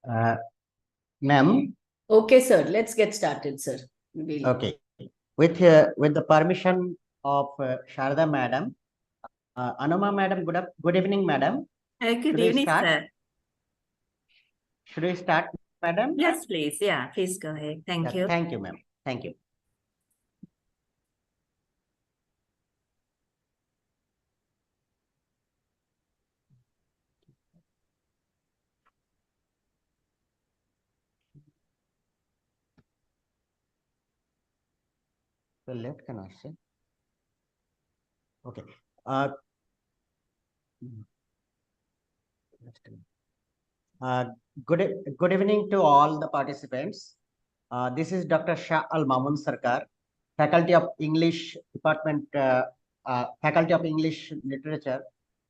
Uh, Ma'am. Okay, sir. Let's get started, sir. Okay. With the permission of Sharda Madam, Anoma Madam, good evening, Madam. Good evening, sir. Should we start, Madam? Yes, please. Yeah, please go ahead. Thank you. Thank you, ma'am. Thank you. So left can I say? Okay. Uh, good evening to all the participants. This is Dr. Shah Al Mamun Sarkar, Faculty of English Department, Faculty of English Literature,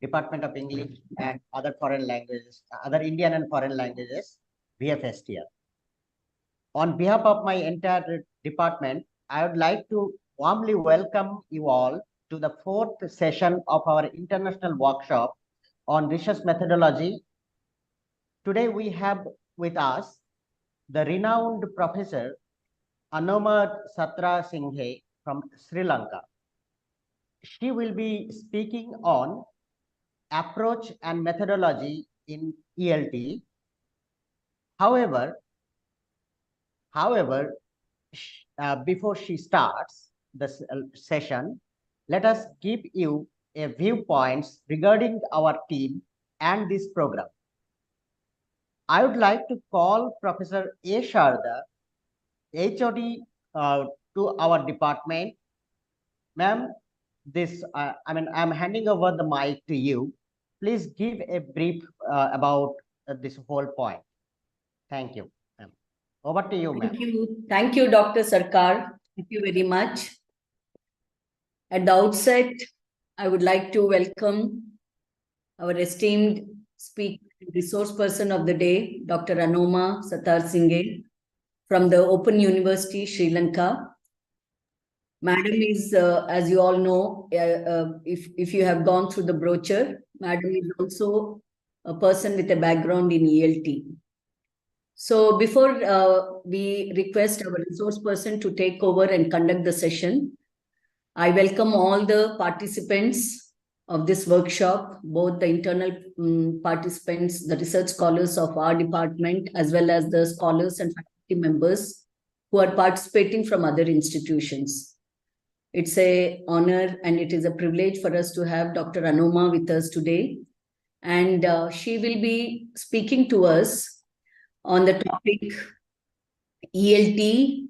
Department of English and other foreign languages, other Indian and foreign languages, VFSTR. On behalf of my entire department, I would like to warmly welcome you all to the fourth session of our international workshop on research methodology. Today we have with us the renowned Professor Anoma Satharasinghe from Sri Lanka. She will be speaking on approach and methodology in ELT. However, before she starts the session, let us give you a viewpoints regarding our team and this program. I would like to call Professor A. Sharda, HOD, to our department. Ma'am, I'm handing over the mic to you. Please give a brief about this whole point. Thank you. Over to you, ma'am. Thank you. Thank you, Dr. Sarkar. Thank you very much. At the outset, I would like to welcome our esteemed speaker, resource person of the day, Dr. Anoma Satharasinghe from the Open University, Sri Lanka. Madam is, as you all know, if you have gone through the brochure, Madam is also a person with a background in ELT. So before we request our resource person to take over and conduct the session, I welcome all the participants of this workshop, both the internal participants, the research scholars of our department, as well as the scholars and faculty members who are participating from other institutions. It's an honor and it is a privilege for us to have Dr. Anoma with us today. And she will be speaking to us on the topic ELT,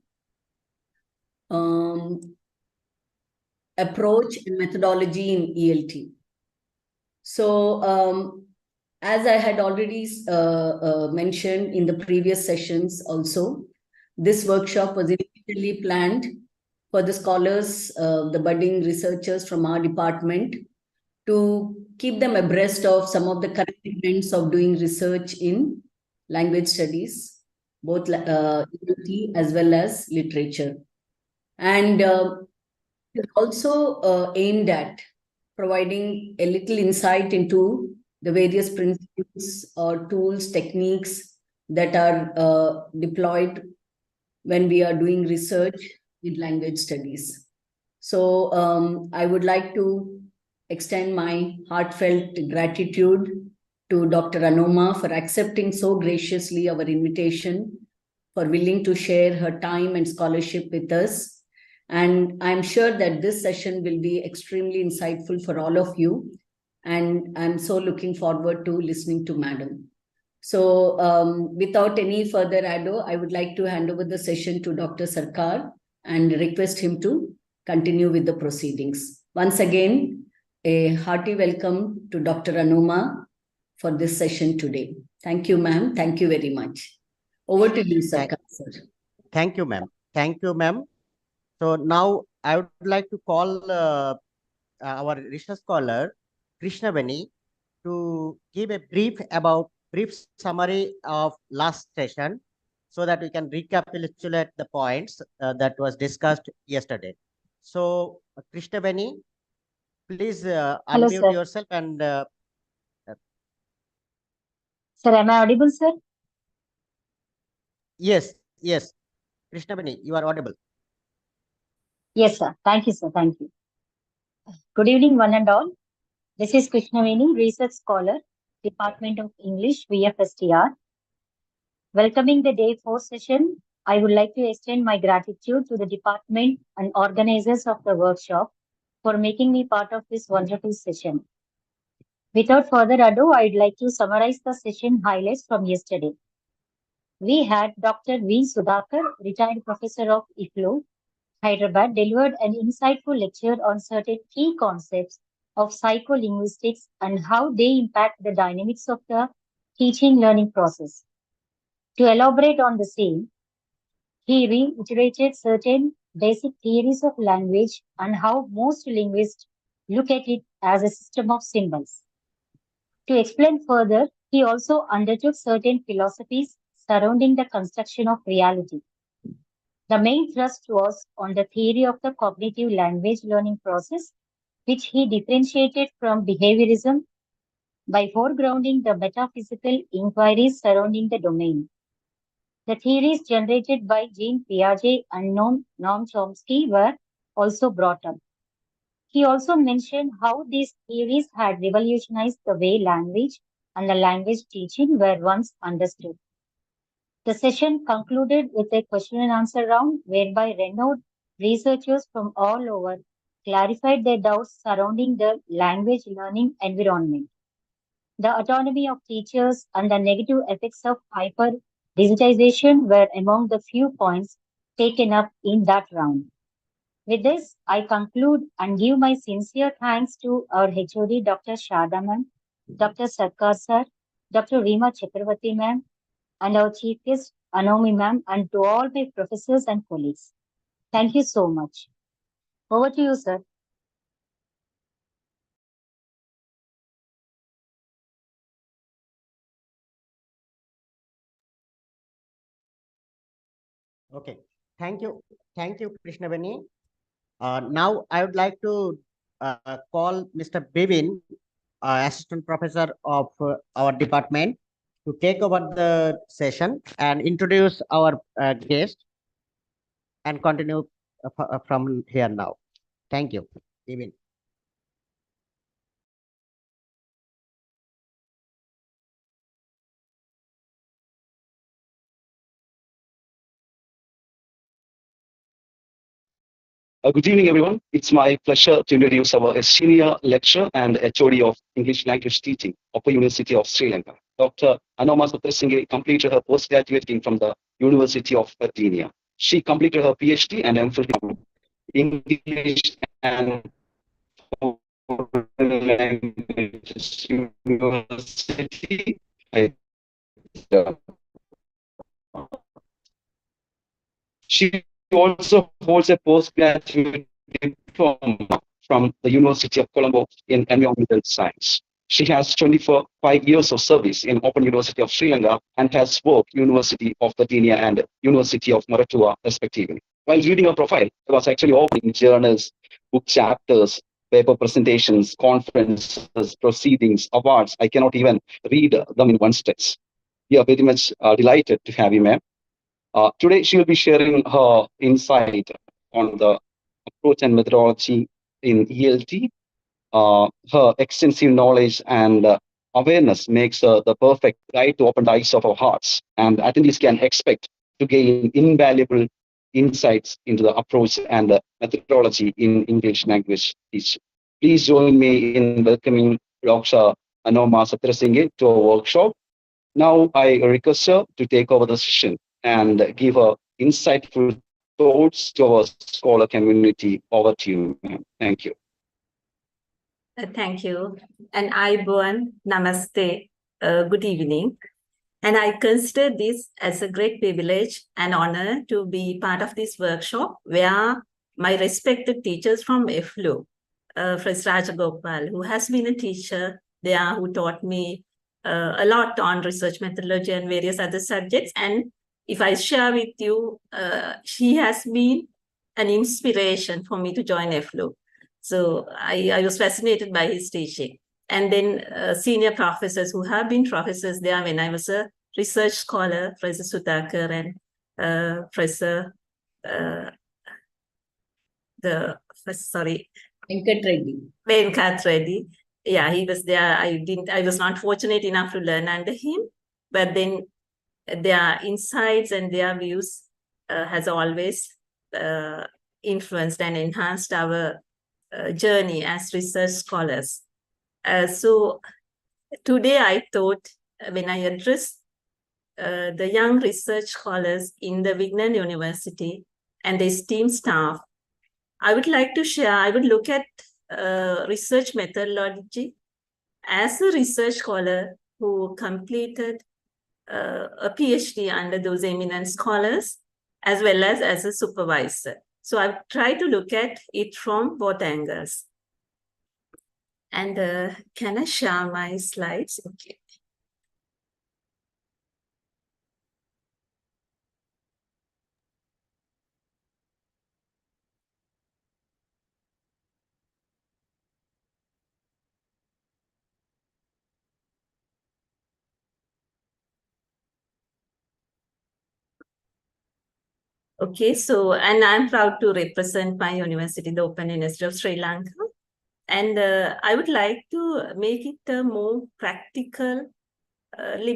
approach and methodology in ELT. So as I had already mentioned in the previous sessions also, this workshop was initially planned for the scholars, the budding researchers from our department, to keep them abreast of some of the current events of doing research in language studies, both ELT as well as literature. And it also aimed at providing a little insight into the various principles or tools, techniques that are deployed when we are doing research in language studies. So I would like to extend my heartfelt gratitude to Dr. Anoma for accepting so graciously our invitation, for willing to share her time and scholarship with us. And I'm sure that this session will be extremely insightful for all of you. And I'm so looking forward to listening to Madam. So without any further ado, I would like to hand over the session to Dr. Sarkar and request him to continue with the proceedings. Once again, a hearty welcome to Dr. Anoma for this session today. Thank you, ma'am. Thank you very much. Over to you, Sarkar, sir. Thank you, ma'am. Thank you, ma'am. So now I would like to call our research scholar, Krishna Beni, to give a brief summary of last session so that we can recapitulate the points that was discussed yesterday. So Krishna Beni, please unmute yourself and sir, am I audible, sir? Yes, yes. Krishnaveni, you are audible. Yes, sir. Thank you, sir. Thank you. Good evening, one and all. This is Krishnaveni, Research Scholar, Department of English, VFSTR. Welcoming the Day 4 session, I would like to extend my gratitude to the department and organizers of the workshop for making me part of this wonderful session. Without further ado, I'd like to summarize the session highlights from yesterday. We had Dr. V. Sudhakar, retired professor of IFLU, Hyderabad, delivered an insightful lecture on certain key concepts of psycholinguistics and how they impact the dynamics of the teaching learning process. To elaborate on the same, he reiterated certain basic theories of language and how most linguists look at it as a system of symbols. To explain further, he also undertook certain philosophies surrounding the construction of reality. The main thrust was on the theory of the cognitive language learning process, which he differentiated from behaviorism by foregrounding the metaphysical inquiries surrounding the domain. The theories generated by Jean Piaget and Noam Chomsky were also brought up. He also mentioned how these theories had revolutionized the way language and the language teaching were once understood. The session concluded with a question and answer round whereby renowned researchers from all over clarified their doubts surrounding the language learning environment. The autonomy of teachers and the negative effects of hyper-digitization were among the few points taken up in that round. With this, I conclude and give my sincere thanks to our HOD, Dr. Shada ma'am, Dr. Sarkar sir, Dr. Reema Chakravarti ma'am, and our chief guest, Anomi ma'am, and to all my professors and colleagues. Thank you so much. Over to you, sir. Okay. Thank you. Thank you, Krishnaveni. Now I would like to call Mr. Bivin, Assistant Professor of our department, to take over the session and introduce our guest and continue from here now. Thank you, Bivin. Good evening, everyone. It's my pleasure to introduce our senior lecturer and HOD of English language teaching of the University of Sri Lanka. Dr. Anoma Satharasinghe completed her postgraduate degree from the University of Virginia. She completed her PhD and MPhil from English and Foreign Languages University. She also holds a postgraduate diploma from the University of Colombo in environmental science. She has 25 years of service in Open University of Sri Lanka and has worked University of Virginia and University of Maratua, respectively. While reading her profile, I was actually opening journals, book chapters, paper presentations, conferences, proceedings, awards. I cannot even read them in one stretch. We are very much delighted to have you, ma'am. Today, she will be sharing her insight on the approach and methodology in ELT. Her extensive knowledge and awareness makes her the perfect guide to open the eyes of our hearts, and attendees can expect to gain invaluable insights into the approach and methodology in English language teaching. Please join me in welcoming Dr. Anoma Satharasinghe to our workshop. Now I request her to take over the session and give her insightful thoughts to our scholar community. Over to you, ma'am. Thank you. Thank you. And Aibon, Namaste, good evening. And I consider this as a great privilege and honor to be part of this workshop where my respected teachers from EFLU, Professor Rajagopal, who has been a teacher there, who taught me a lot on research methodology and various other subjects. And if I share with you, she has been an inspiration for me to join EFLU. So I was fascinated by his teaching. And then senior professors who have been professors there when I was a research scholar, Professor Sudhakar and Professor, sorry, Venkat Reddy. Venkat Reddy. Yeah, he was there. I was not fortunate enough to learn under him, but then their insights and their views has always influenced and enhanced our journey as research scholars. So today I thought when I address the young research scholars in the Vignan University and the esteemed staff, I would like to share, I would look at research methodology as a research scholar who completed a PhD under those eminent scholars, as well as a supervisor. So I've tried to look at it from both angles. And can I share my slides? Okay. Okay, so, and I'm proud to represent my university, the Open University of Sri Lanka. And I would like to make it a more practically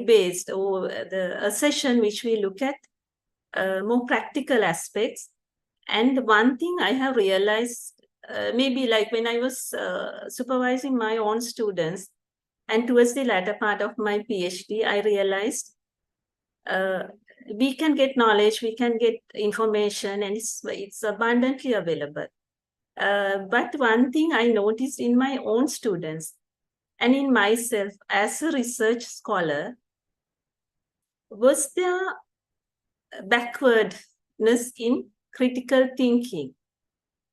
based, or a session which we look at more practical aspects. And one thing I have realized, maybe like when I was supervising my own students, and towards the latter part of my PhD, I realized we can get knowledge, we can get information, and it's abundantly available. But one thing I noticed in my own students and in myself as a research scholar was there backwardness in critical thinking,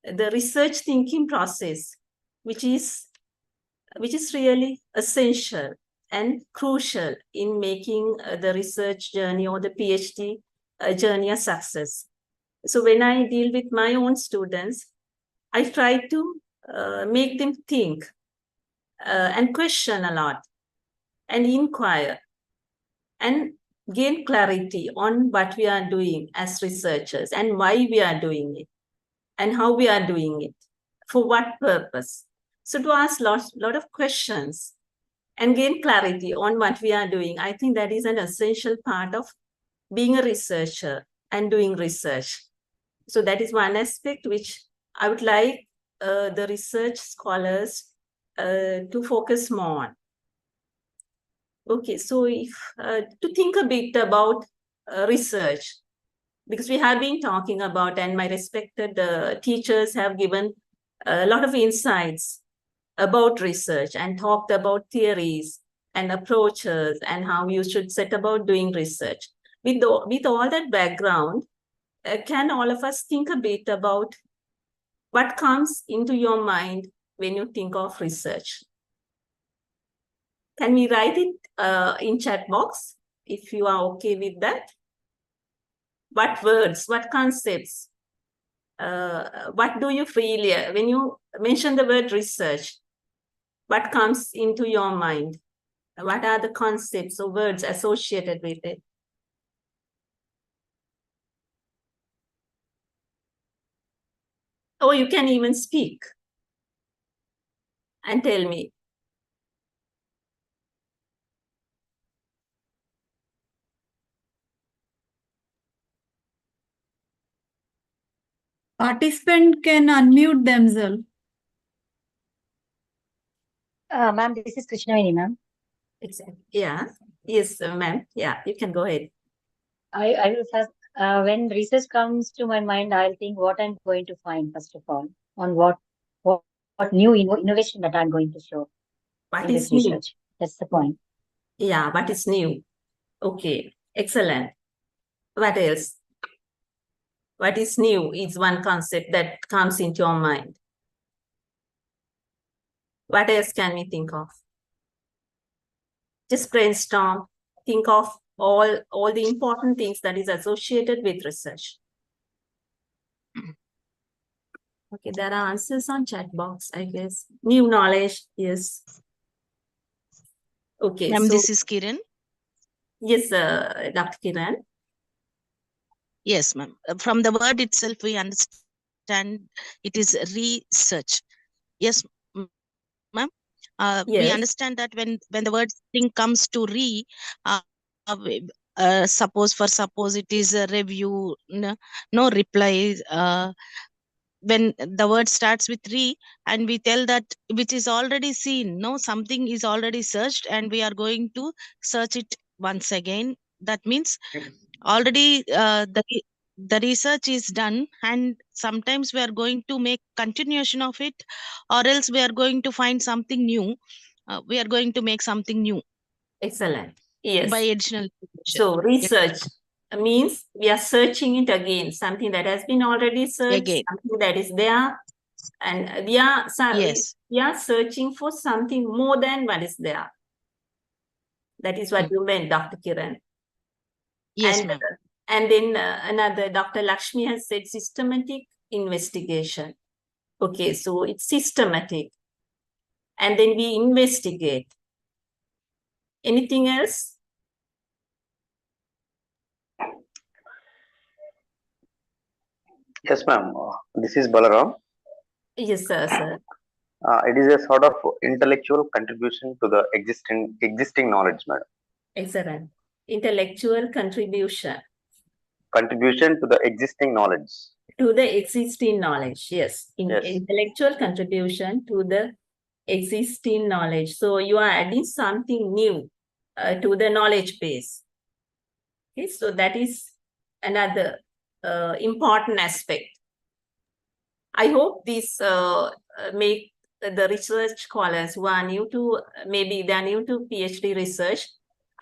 the research thinking process, which is really essential and crucial in making the research journey or the PhD journey a success. So when I deal with my own students, I try to make them think and question a lot and inquire and gain clarity on what we are doing as researchers and why we are doing it and how we are doing it, for what purpose. So to ask lot of questions and gain clarity on what we are doing, I think that is an essential part of being a researcher and doing research. So that is one aspect which I would like the research scholars to focus more on. Okay, so if to think a bit about research, because we have been talking about, and my respected teachers have given a lot of insights about research and talked about theories and approaches and how you should set about doing research. With all that background, can all of us think a bit about what comes into your mind when you think of research? Can we write it in chat box if you are okay with that? What words, what concepts, what do you feel when you mention the word research? What comes into your mind? What are the concepts or words associated with it? Or you can even speak and tell me. Participant can unmute themselves. Ma'am, this is Krishnaveni, ma'am. Exactly. Yeah. Yes, ma'am. Yeah, you can go ahead. I will first, when research comes to my mind, I'll think what I'm going to find, first of all, on what new innovation that I'm going to show What in is this new? research. That's the point. Yeah, what is new? Okay, excellent. What else? What is new is one concept that comes into your mind. What else can we think of? Just brainstorm, think of all the important things that is associated with research. Okay, there are answers on chat box, I guess. New knowledge, yes. Okay, Ma'am, so this is Kiran. yes, Dr. Kiran. Yes, ma'am. From the word itself, we understand it is research. Yes, ma'am. We Yes, understand that when the word thing comes to suppose it is a review, no reply. When the word starts with and we tell that which is already seen, no, something is already searched and we are going to search it once again. That means already the research is done, and sometimes we are going to make continuation of it, or else we are going to find something new. We are going to make something new excellent. by Yes. additional information. So research means we are searching it again, something that has been already searched, Again. something that is there, and Yes. we are searching for something more than what is there. That is what you meant, Dr. Kiran. Yes, ma'am. And then another, Dr. Lakshmi has said systematic investigation. Okay, so it's systematic. And then we investigate. Anything else? Yes, ma'am. This is Balaram. Yes, sir. It is a sort of intellectual contribution to the existing knowledge, madam. Excellent. Intellectual contribution. Contribution to the existing knowledge. To the existing knowledge, yes. Yes. Intellectual contribution to the existing knowledge. So you are adding something new to the knowledge base. Okay, so that is another important aspect. I hope this make the research scholars who are new to, maybe they are new to PhD research,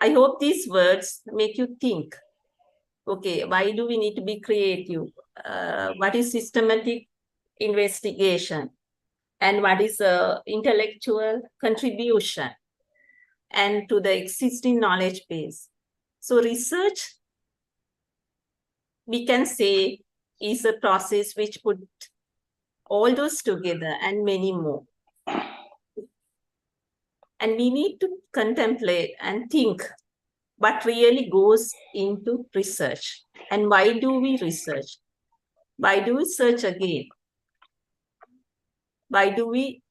I hope these words make you think, okay, why do we need to be creative? What is systematic investigation? And what is intellectual contribution? And to the existing knowledge base. So research, we can say, is a process which put all those together and many more. And we need to contemplate and think what really goes into research. And why do we research? Why do we search again? Why do we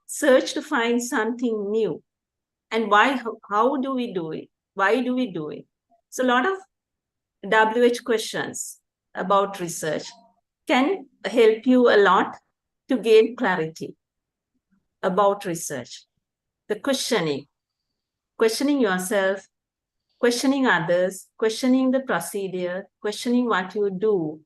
search to find something new? And why? How do we do it? Why do we do it? So a lot of WH questions about research can help you a lot to gain clarity about research. The questioning yourself, questioning others, questioning the procedure, questioning what you do,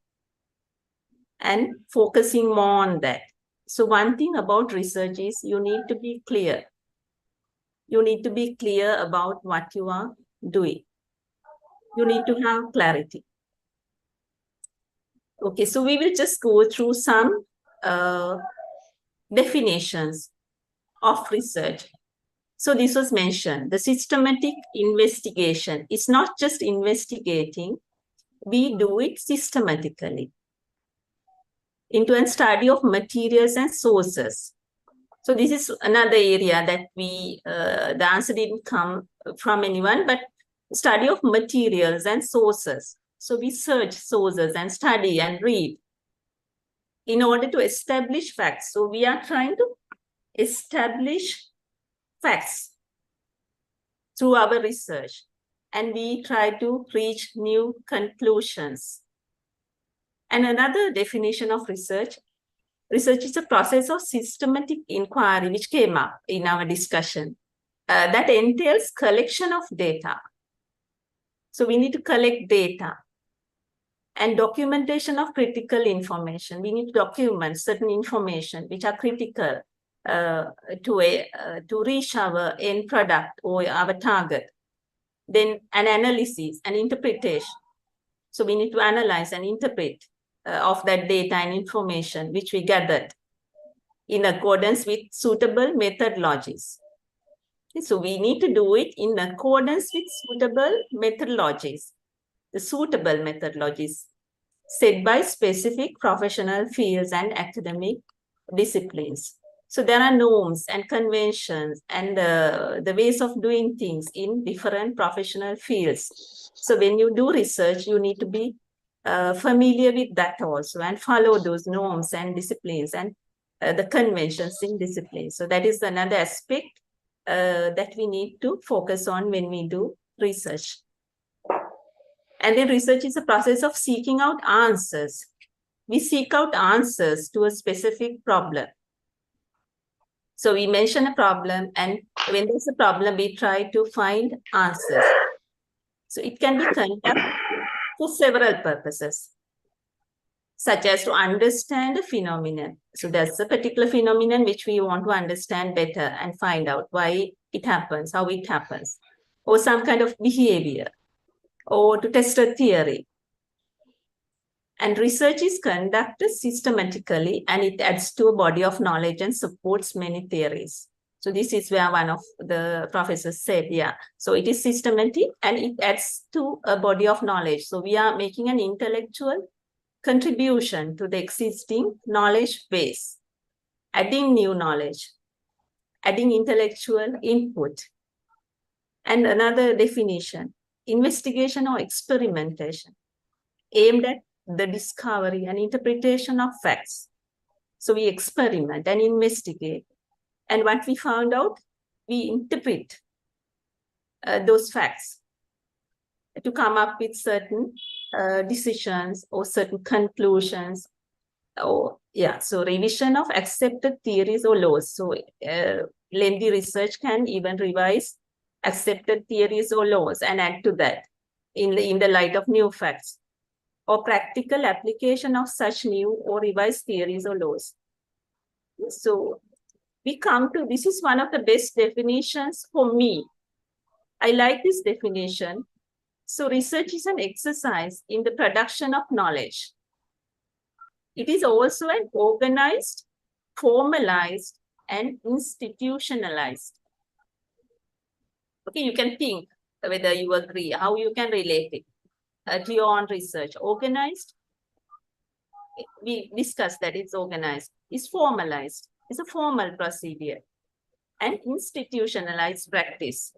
and focusing more on that. So one thing about research is you need to be clear. You need to be clear about what you are doing. You need to have clarity. Okay, so we will just go through some definitions of research. So this was mentioned, the systematic investigation. It's not just investigating, we do it systematically into a study of materials and sources. So this is another area that we, the answer didn't come from anyone, but study of materials and sources. So we search sources and study and read in order to establish facts. So we are trying to establish facts through our research, and we try to reach new conclusions. And another definition of research is a process of systematic inquiry, which came up in our discussion, that entails collection of data. So we need to collect data and documentation of critical information. We need to document certain information which are critical to reach our end product or our target. Then an analysis, an interpretation. So we need to analyze and interpret of that data and information which we gathered in accordance with suitable methodologies. So we need to do it in accordance with suitable methodologies. The suitable methodologies set by specific professional fields and academic disciplines. So there are norms and conventions and the ways of doing things in different professional fields. So when you do research, you need to be familiar with that also and follow those norms and disciplines and the conventions in disciplines. So that is another aspect that we need to focus on when we do research. And then research is a process of seeking out answers. We seek out answers to a specific problem. So we mention a problem, and when there's a problem, we try to find answers. So it can be conducted for several purposes, such as to understand a phenomenon. So there's a particular phenomenon which we want to understand better and find out why it happens, how it happens, or some kind of behavior, or to test a theory. And research is conducted systematically, and it adds to a body of knowledge and supports many theories. So this is where one of the professors said, yeah, so it is systematic and it adds to a body of knowledge. So we are making an intellectual contribution to the existing knowledge base, adding new knowledge, adding intellectual input. And another definition, investigation or experimentation, aimed at the discovery and interpretation of facts. So we experiment and investigate. And what we found out, we interpret those facts to come up with certain decisions or certain conclusions. Or yeah, so revision of accepted theories or laws. So lengthy research can even revise accepted theories or laws and add to that in the light of new facts, or practical application of such new or revised theories or laws. So we come to, this is one of the best definitions for me. I like this definition. So research is an exercise in the production of knowledge. It is also an organized, formalized, and institutionalized. Okay, you can think whether you agree, how you can relate it to your own research. Organized, we discussed that it's organized. It's formalized. It's a formal procedure. And institutionalized practice.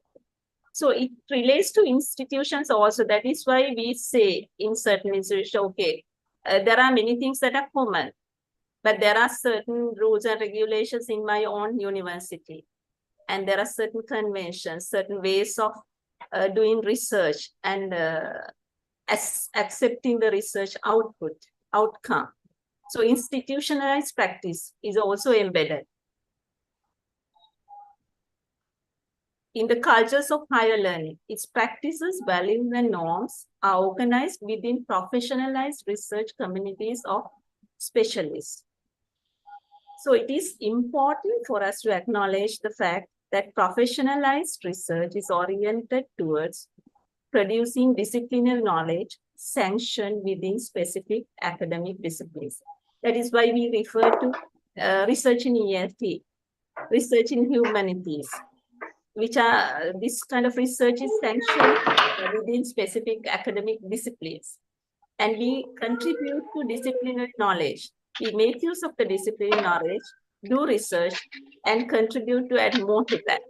So it relates to institutions also. That is why we say in certain institutions, okay, there are many things that are common, but there are certain rules and regulations in my own university. And there are certain conventions, certain ways of doing research and accepting the research outcome. So institutionalized practice is also embedded. In the cultures of higher learning, its practices, values, and norms are organized within professionalized research communities of specialists. So it is important for us to acknowledge the fact that professionalized research is oriented towards producing disciplinary knowledge sanctioned within specific academic disciplines. That is why we refer to research in ELT, research in humanities, which are, this kind of research is sanctioned within specific academic disciplines. And we contribute to disciplinary knowledge. We make use of the disciplinary knowledge, do research, and contribute to add more to that.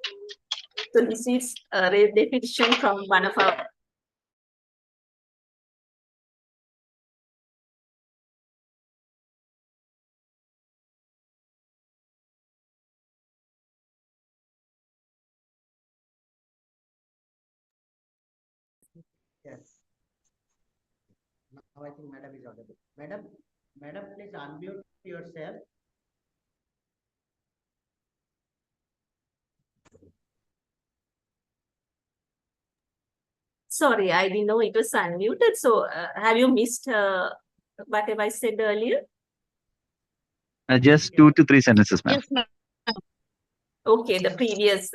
So this is a definition from one of our Yes. Now I think Madam is audible. Madam, please unmute yourself. Sorry, I didn't know it was unmuted. So have you missed whatever I said earlier? Just 2 to 3 sentences, ma'am. Yes, ma'am. Okay, the previous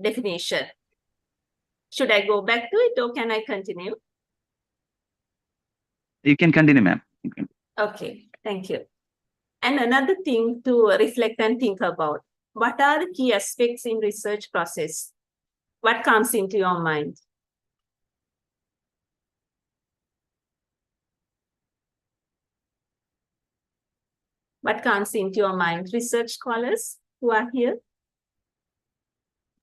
definition. Should I go back to it or can I continue? You can continue, ma'am. Okay, thank you. And another thing to reflect and think about, what are the key aspects in research process? What comes into your mind? What comes into your mind? Research scholars who are here?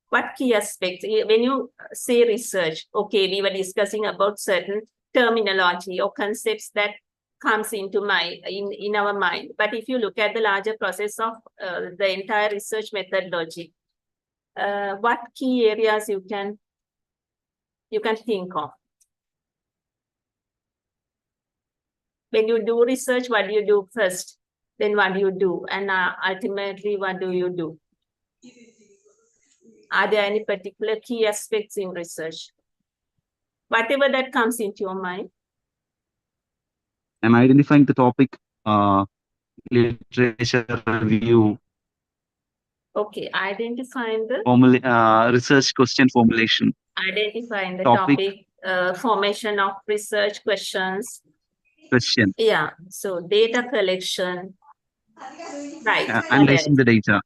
What key aspects? When you say research, okay, we were discussing about certain terminology or concepts that comes into in our mind. But if you look at the larger process of the entire research methodology, what key areas you can think of? When you do research, what do you do first? Then what do you do? And ultimately, what do you do? Are there any particular key aspects in research? Whatever that comes into your mind. I'm identifying the topic, literature review. Okay, identifying the Research question formulation. Identifying the topic formation of research questions. Question. Yeah, so data collection. Right. Analyzing the data.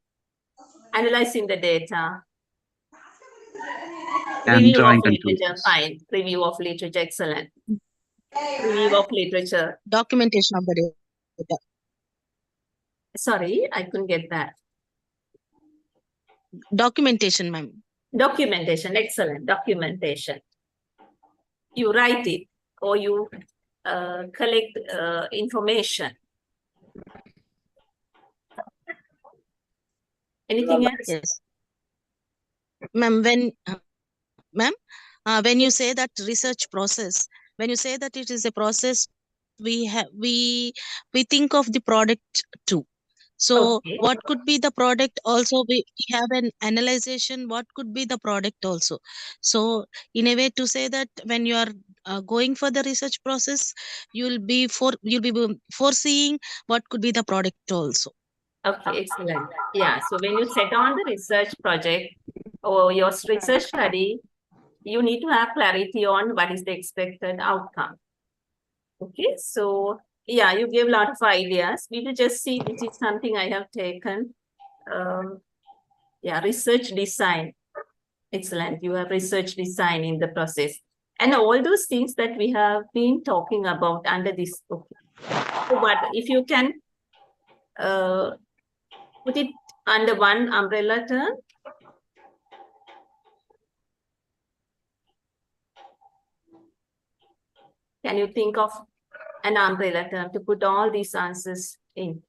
Analyzing the data. And Review drawing of literature, conclusions. fine. Review of literature, excellent. Review of literature. Documentation of the data. Sorry, I couldn't get that. Documentation, ma'am. Documentation, excellent. Documentation. You write it or you collect information. Anything else? Yes. Ma'am, when you say that research process, when you say that it is a process, we think of the product too. So Okay. what could be the product also? We have an analyzation, what could be the product also. So in a way to say that when you are going for the research process, you'll be foreseeing what could be the product also. Okay, excellent. Yeah, so when you set on the research project or your research study, you need to have clarity on what is the expected outcome. Okay, so yeah, you gave a lot of ideas. We will just see, this is something I have taken. Yeah, research design. Excellent. You have research design in the process. And all those things that we have been talking about under this book. So what if you can put it under one umbrella term? Can you think of an umbrella term to put all these answers in?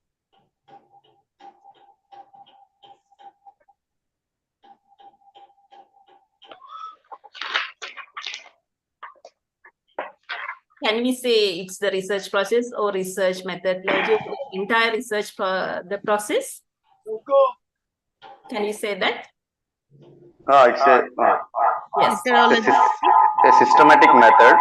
Can we say it's the research process or research methodology, the entire research the process? Can you say that? It's Yes. a systematic method.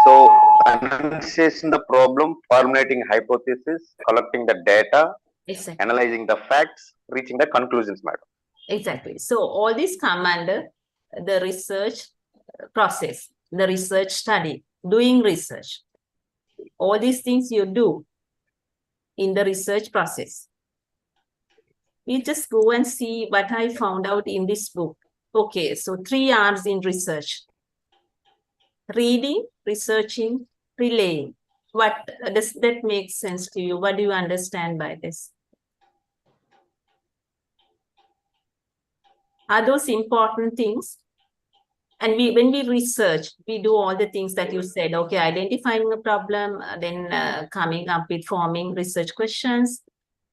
So analyzing the problem, formulating hypothesis, collecting the data, Exactly. analyzing the facts, reaching the conclusions, madam. Exactly. So all these come under the research process, the research study, doing research. All these things you do in the research process. We just go and see what I found out in this book. Okay, so 3 R's in research. Reading, researching, relaying. What does that make sense to you? What do you understand by this? Are those important things? And when we research, we do all the things that you said. Okay, identifying a problem, then coming up with forming research questions,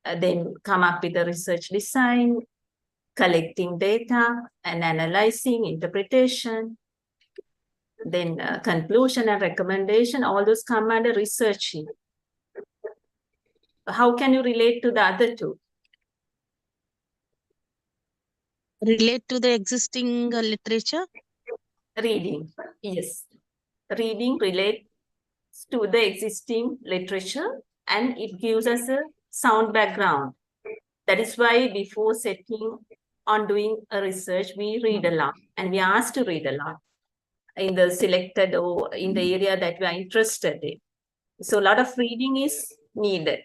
then come up with a research design, collecting data and analyzing, interpretation, then conclusion and recommendation, all those come under researching. How can you relate to the other two? Relate to the existing literature? Reading, yes. Reading relates to the existing literature and it gives us a sound background. That is why before setting on doing a research, we read a lot and we are asked to read a lot in the selected or in the area that we are interested in. So a lot of reading is needed.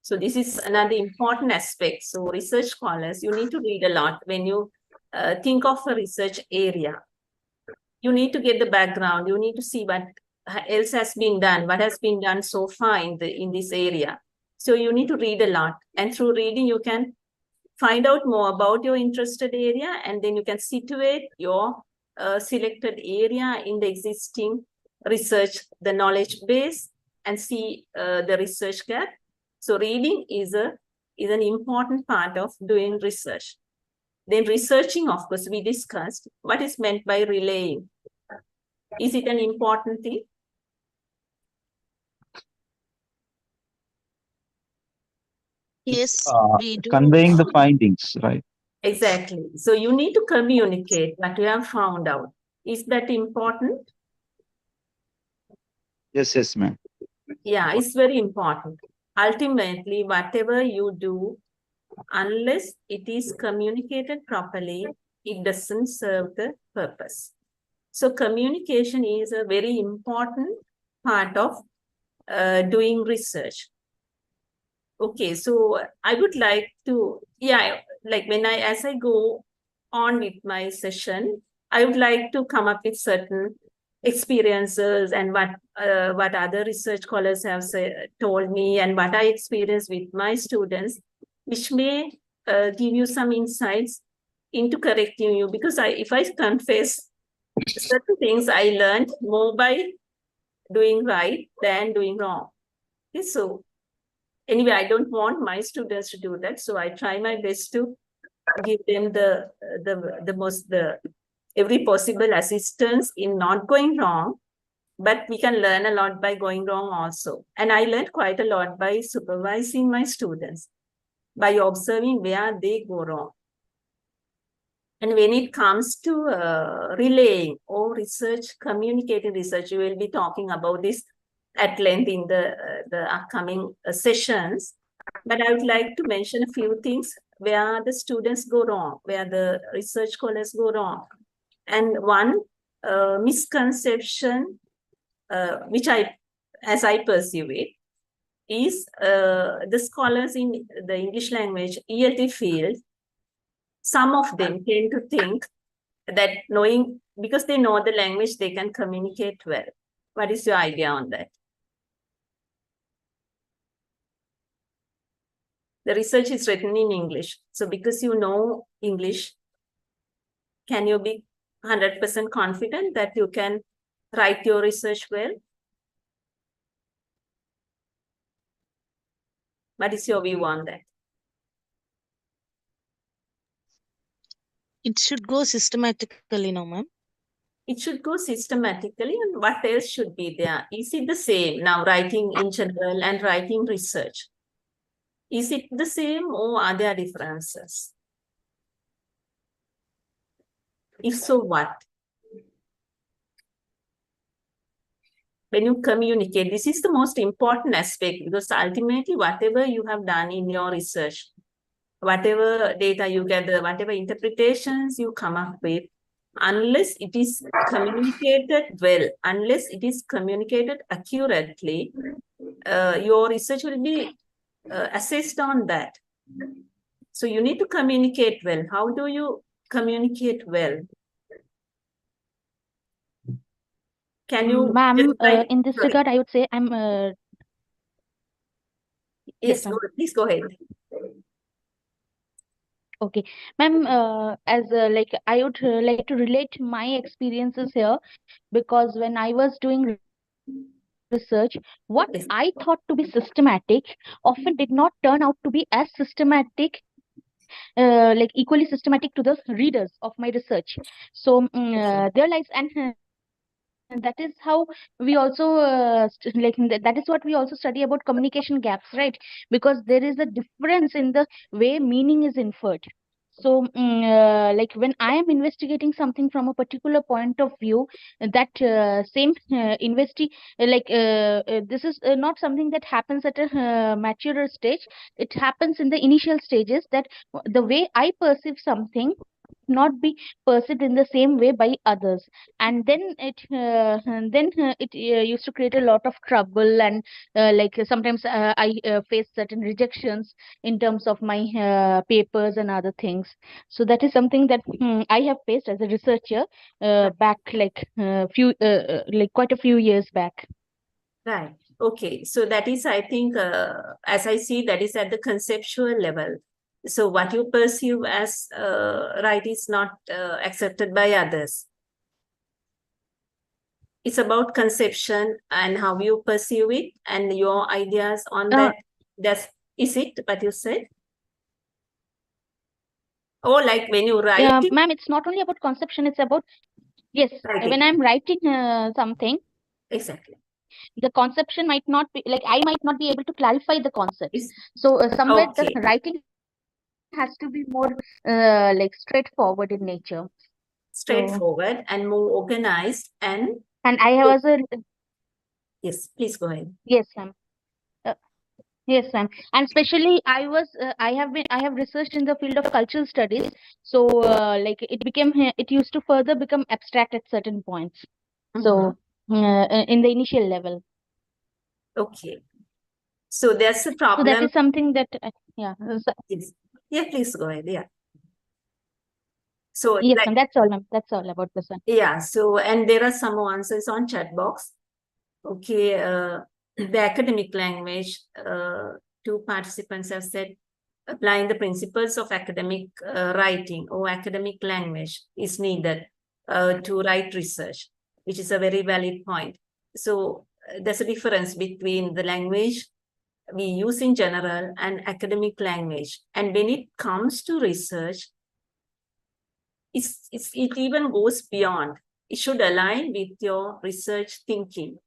So this is another important aspect. So research scholars, you need to read a lot when you think of a research area. You need to get the background. You need to see what else has been done, what has been done so far in this area. So you need to read a lot. And through reading, you can find out more about your interested area and then you can situate your selected area in the existing research, the knowledge base, and see the research gap. So reading is an important part of doing research. Then researching, of course, we discussed what is meant by relaying. Is it an important thing? Yes, we do. Conveying the findings, right? Exactly. So you need to communicate what you have found out. Is that important? Yes, ma'am. Yeah, it's very important. Ultimately, whatever you do, unless it is communicated properly, it doesn't serve the purpose. So communication is a very important part of doing research. Okay, so I would like to, like as I go on with my session, I would like to come up with certain experiences and what other research scholars have told me and what I experienced with my students, which may give you some insights into correcting you. Because if I confess, certain things I learned more by doing right than doing wrong. Okay, so anyway, I don't want my students to do that, so I try my best to give them every possible assistance in not going wrong. But we can learn a lot by going wrong also. And I learned quite a lot by supervising my students, by observing where they go wrong. And when it comes to relaying or research, communicating research, we will be talking about this at length in the upcoming sessions. But I would like to mention a few things where the students go wrong, where the research scholars go wrong. And one misconception, which as I perceive it, is the scholars in the English language ELT field, some of them tend to think that because they know the language, they can communicate well. What is your idea on that? The research is written in English. So because you know English, can you be 100% confident that you can write your research well? What is your view on that? It should go systematically, no, ma'am. It should go systematically, and what else should be there? Is it the same now, writing in general and writing research? Is it the same or are there differences? If so, what? When you communicate, this is the most important aspect, because ultimately whatever you have done in your research, whatever data you gather, whatever interpretations you come up with, unless it is communicated well, unless it is communicated accurately, your research will be assessed on that. So you need to communicate well. How do you communicate well? Can you, ma'am, in this regard, I would say I'm yes, please go ahead. okay, ma'am. As like I would like to relate my experiences here, because when I was doing research, what I thought to be systematic often did not turn out to be as systematic, like equally systematic to the readers of my research. So there lies and that is how we also that is what we also study about communication gaps, right? Because there is a difference in the way meaning is inferred. So like when I am investigating something from a particular point of view, that same this is not something that happens at a maturer stage. It happens in the initial stages, that the way I perceive something not be perceived in the same way by others, and then it used to create a lot of trouble, and sometimes I face certain rejections in terms of my papers and other things. So that is something that I have faced as a researcher back quite a few years back. Right. Okay. So that is, I think, as I see, that is at the conceptual level. So what you perceive as right is not accepted by others. It's about conception and how you perceive it and your ideas on that. Is it what you said? Or like when you write it? Ma'am, it's not only about conception, it's about, yes, Writing. when I'm writing something, Exactly. the conception might not be, like, I might not be able to clarify the concepts. It's- So somewhere Okay. the writing has to be more like straightforward in nature. Straightforward and more organized and And I have also, yes, please go ahead. yes, ma'am. Yes, ma'am. And especially I have researched in the field of cultural studies. So like it used to further become abstract at certain points. So in the initial level. Okay. So there's a So problem. that is something that, yeah. Yes. Yeah, please go ahead. Yeah. So Yes, like, ma'am. That's all, ma'am. That's all about this one. yeah. So, and there are some answers on chat box. Okay. The academic language, two participants have said applying the principles of academic writing or academic language is needed to write research, which is a very valid point. So there's a difference between the language we use in general and academic language. And when it comes to research, it even goes beyond. It should align with your research thinking.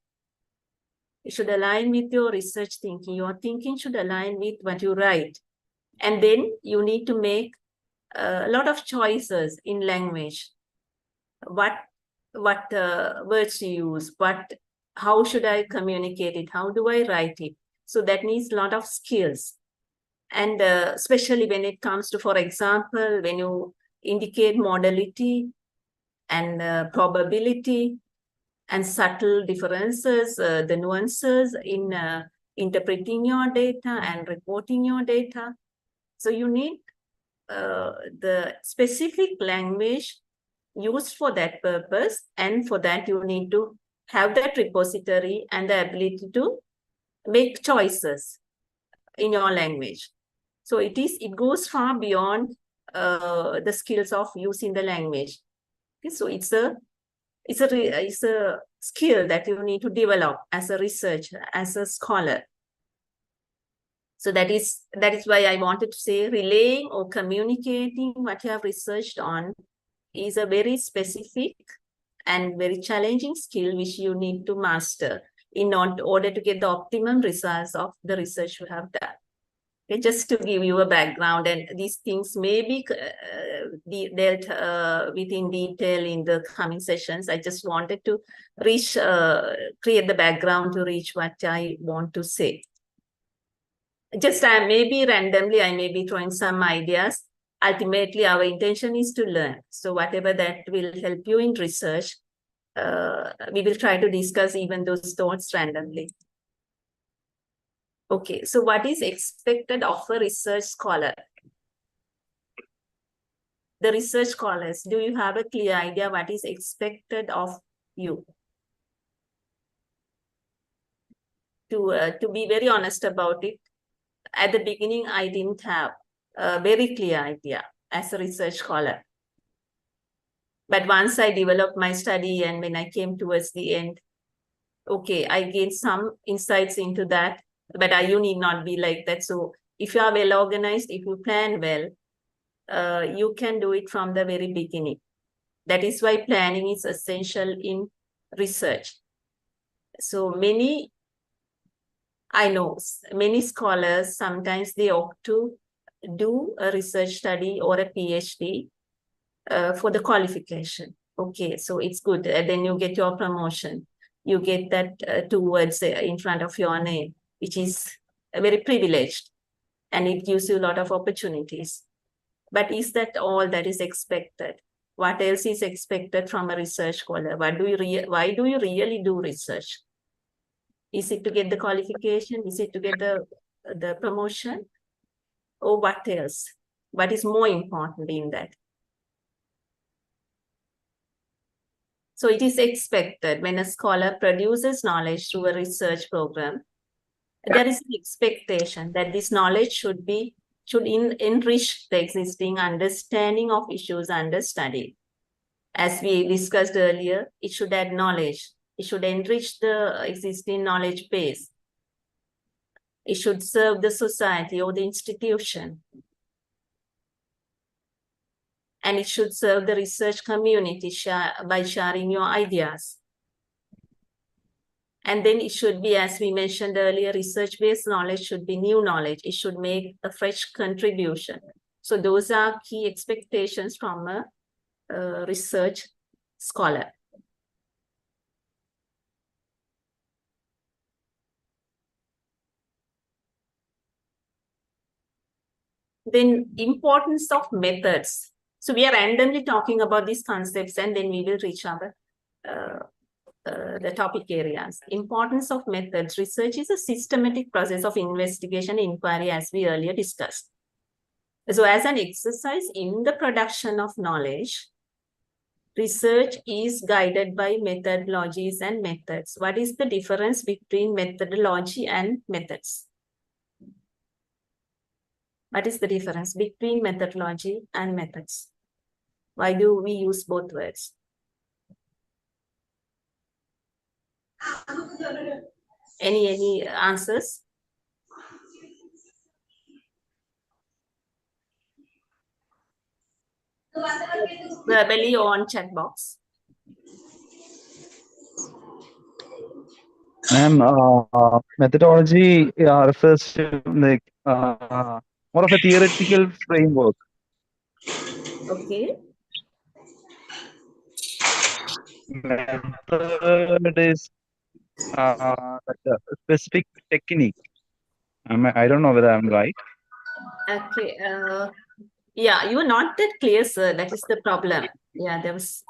It should align with your research thinking. Your thinking should align with what you write. And then you need to make a lot of choices in language. What words to use, how should I communicate it? How do I write it? So that needs a lot of skills. And especially when it comes to, for example, when you indicate modality and probability and subtle differences, the nuances in interpreting your data and reporting your data. So you need the specific language used for that purpose, and for that you need to have that repository and the ability to make choices in your language. So it goes far beyond the skills of using the language. Okay, so it's a skill that you need to develop as a researcher, as a scholar. So that is why I wanted to say relaying or communicating what you have researched on is a very specific and very challenging skill which you need to master in order to get the optimum results of the research you have done. Okay, just to give you a background, and these things may be dealt with in detail in the coming sessions. I just wanted to create the background to reach what I want to say. Just maybe randomly, I may be throwing some ideas. Ultimately, our intention is to learn. So whatever that will help you in research, we will try to discuss even those thoughts randomly. Okay, so what is expected of a research scholar? The research scholars, do you have a clear idea what is expected of you? To be very honest about it, at the beginning, I didn't have a very clear idea as a research scholar. But once I developed my study and when I came towards the end, okay, I gained some insights into that, but you need not be like that. So if you are well organized, if you plan well, you can do it from the very beginning. That is why planning is essential in research. So I know many scholars, sometimes they opt to do a research study or a PhD for the qualification. Okay, so it's good. Then you get your promotion. You get that 2 words in front of your name, which is very privileged, and it gives you a lot of opportunities. But is that all that is expected? What else is expected from a research scholar? Why do you really do research? Is it to get the qualification? Is it to get the promotion? Or what else? What is more important in that? So it is expected when a scholar produces knowledge through a research program, there is an expectation that this knowledge should enrich the existing understanding of issues under study. As we discussed earlier, it should add knowledge It should enrich the existing knowledge base. It should serve the society or the institution. And it should serve the research community by sharing your ideas. And then it should be, as we mentioned earlier, research-based knowledge should be new knowledge. It should make a fresh contribution. So those are key expectations from a research scholar. Then importance of methods. So we are randomly talking about these concepts, and then we will reach our the topic areas. Importance of methods. Research is a systematic process of investigation and inquiry, as we earlier discussed. So as an exercise in the production of knowledge, research is guided by methodologies and methods. What is the difference between methodology and methods? What is the difference between methodology and methods? Why do we use both words? Any answers? Verbally or on chat box. Ma'am, methodology refers to like more of a theoretical framework. Okay. Method is like a specific technique. I don't know whether I'm right. Okay. Yeah, you are not that clear, sir. That is the problem. Yeah, there was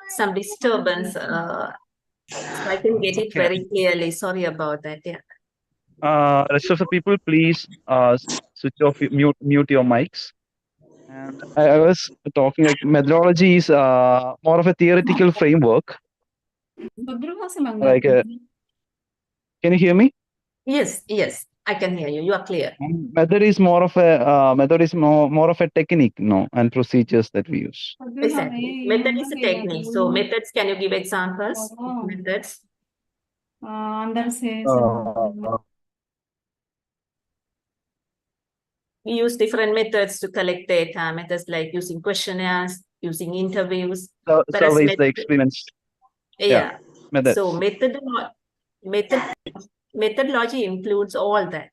some disturbance. So I can get it Okay. very clearly. Sorry about that. Yeah. Rest of the people, please switch off, mute your mics. And I was talking like methodology is more of a theoretical framework. Like, can you hear me? Yes, yes, I can hear you. You are clear. Method is more of a technique, no, and procedures that we use. Exactly. Method is a technique. So methods, can you give examples of methods? We use different methods to collect data. Methods like using questionnaires, using interviews. Surveys, the experiments. Yeah. Methods. So methodology includes all that.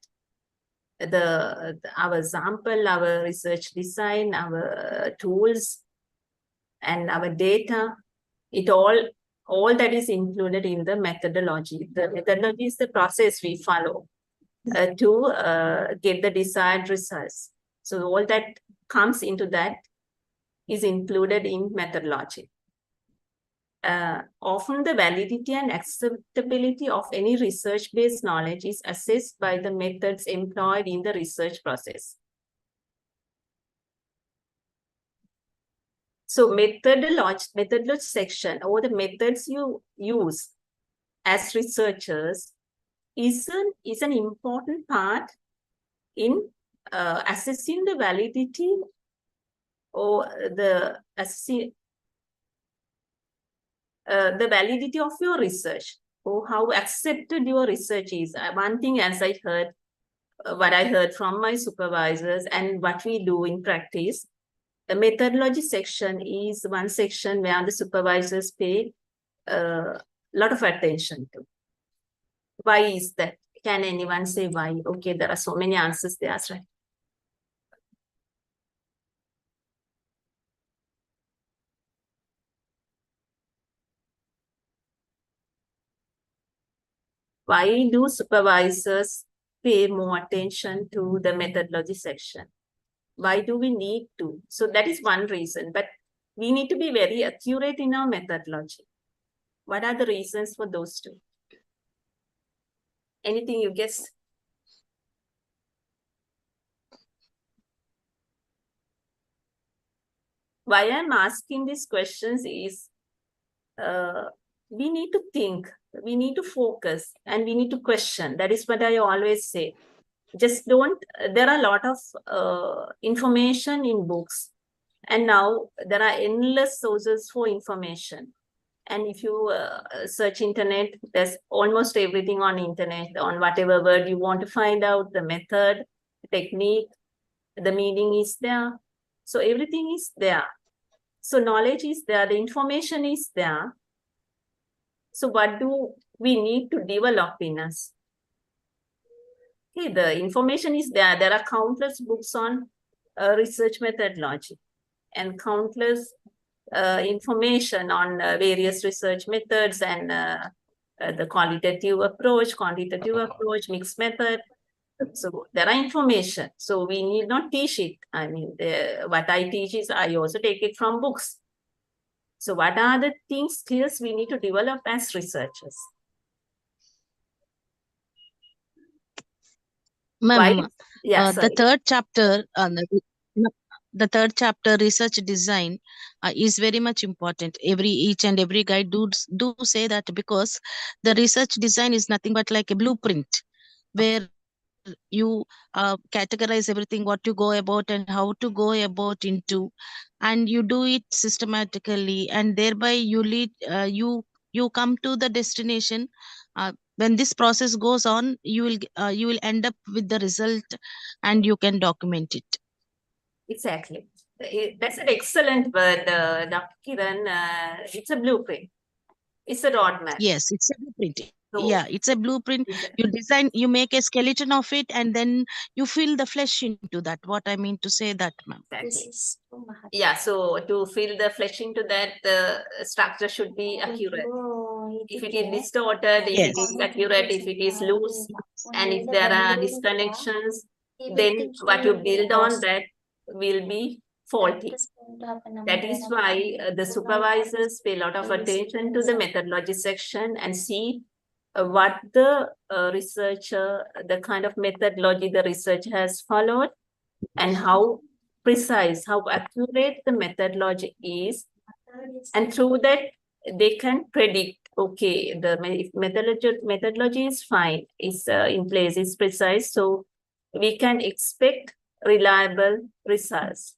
Our sample, our research design, our tools, and our data. It all that is included in the methodology. The methodology is the process we follow to get the desired results. So all that comes into that is included in methodology. Often the validity and acceptability of any research-based knowledge is assessed by the methods employed in the research process. So methodology section, or the methods you use as researchers, is an important part in assessing the validity or the validity of your research, or how accepted your research is. One thing, as I heard, what I heard from my supervisors and what we do in practice, the methodology section is one section where the supervisors pay a lot of attention to. Why is that? Can anyone say why? Okay, there are so many answers there, right? Why do supervisors pay more attention to the methodology section? Why do we need to? So that is one reason, but we need to be very accurate in our methodology. What are the reasons for those two? Anything you guess? Why I'm asking these questions is we need to think, we need to focus, and we need to question. That is what I always say. Just don't, there are a lot of information in books, and now there are endless sources for information. And if you search internet, there's almost everything on internet, on whatever word you want to find out, the method, technique, the meaning is there. So everything is there. So knowledge is there, the information is there. So what do we need to develop in us? Okay, the information is there. There are countless books on research methodology and countless information on various research methods and the qualitative approach, quantitative approach, mixed method. So there are information. So we need not teach it. I mean, what I teach is I also take it from books. So what are the things, skills we need to develop as researchers? Ma'am, Yeah, the third chapter, the third chapter, research design, is very much important. Each and every guide do say that, because the research design is nothing but like a blueprint, where you categorize everything, what you go about and how to go about into, and you do it systematically, and thereby you lead, you come to the destination. When this process goes on, you will end up with the result, and you can document it. Exactly. That's an excellent word, Dr. Kiran. It's a blueprint. It's a roadmap. Yes, it's a blueprint. So, Yeah, it's a blueprint. You design, you make a skeleton of it, and then you fill the flesh into that. What I mean to say that, ma'am. exactly. Yeah, so to fill the flesh into that, the structure should be accurate. If it is distorted, if it is accurate, if it is loose, and if there are disconnections, then what you build on that will be faulty. That is why the supervisors pay a lot of attention to the methodology section and see what the researcher, the kind of methodology the research has followed, and how precise, how accurate the methodology is. And through that, they can predict, okay, the methodology is fine, is in place, is precise, so we can expect reliable results.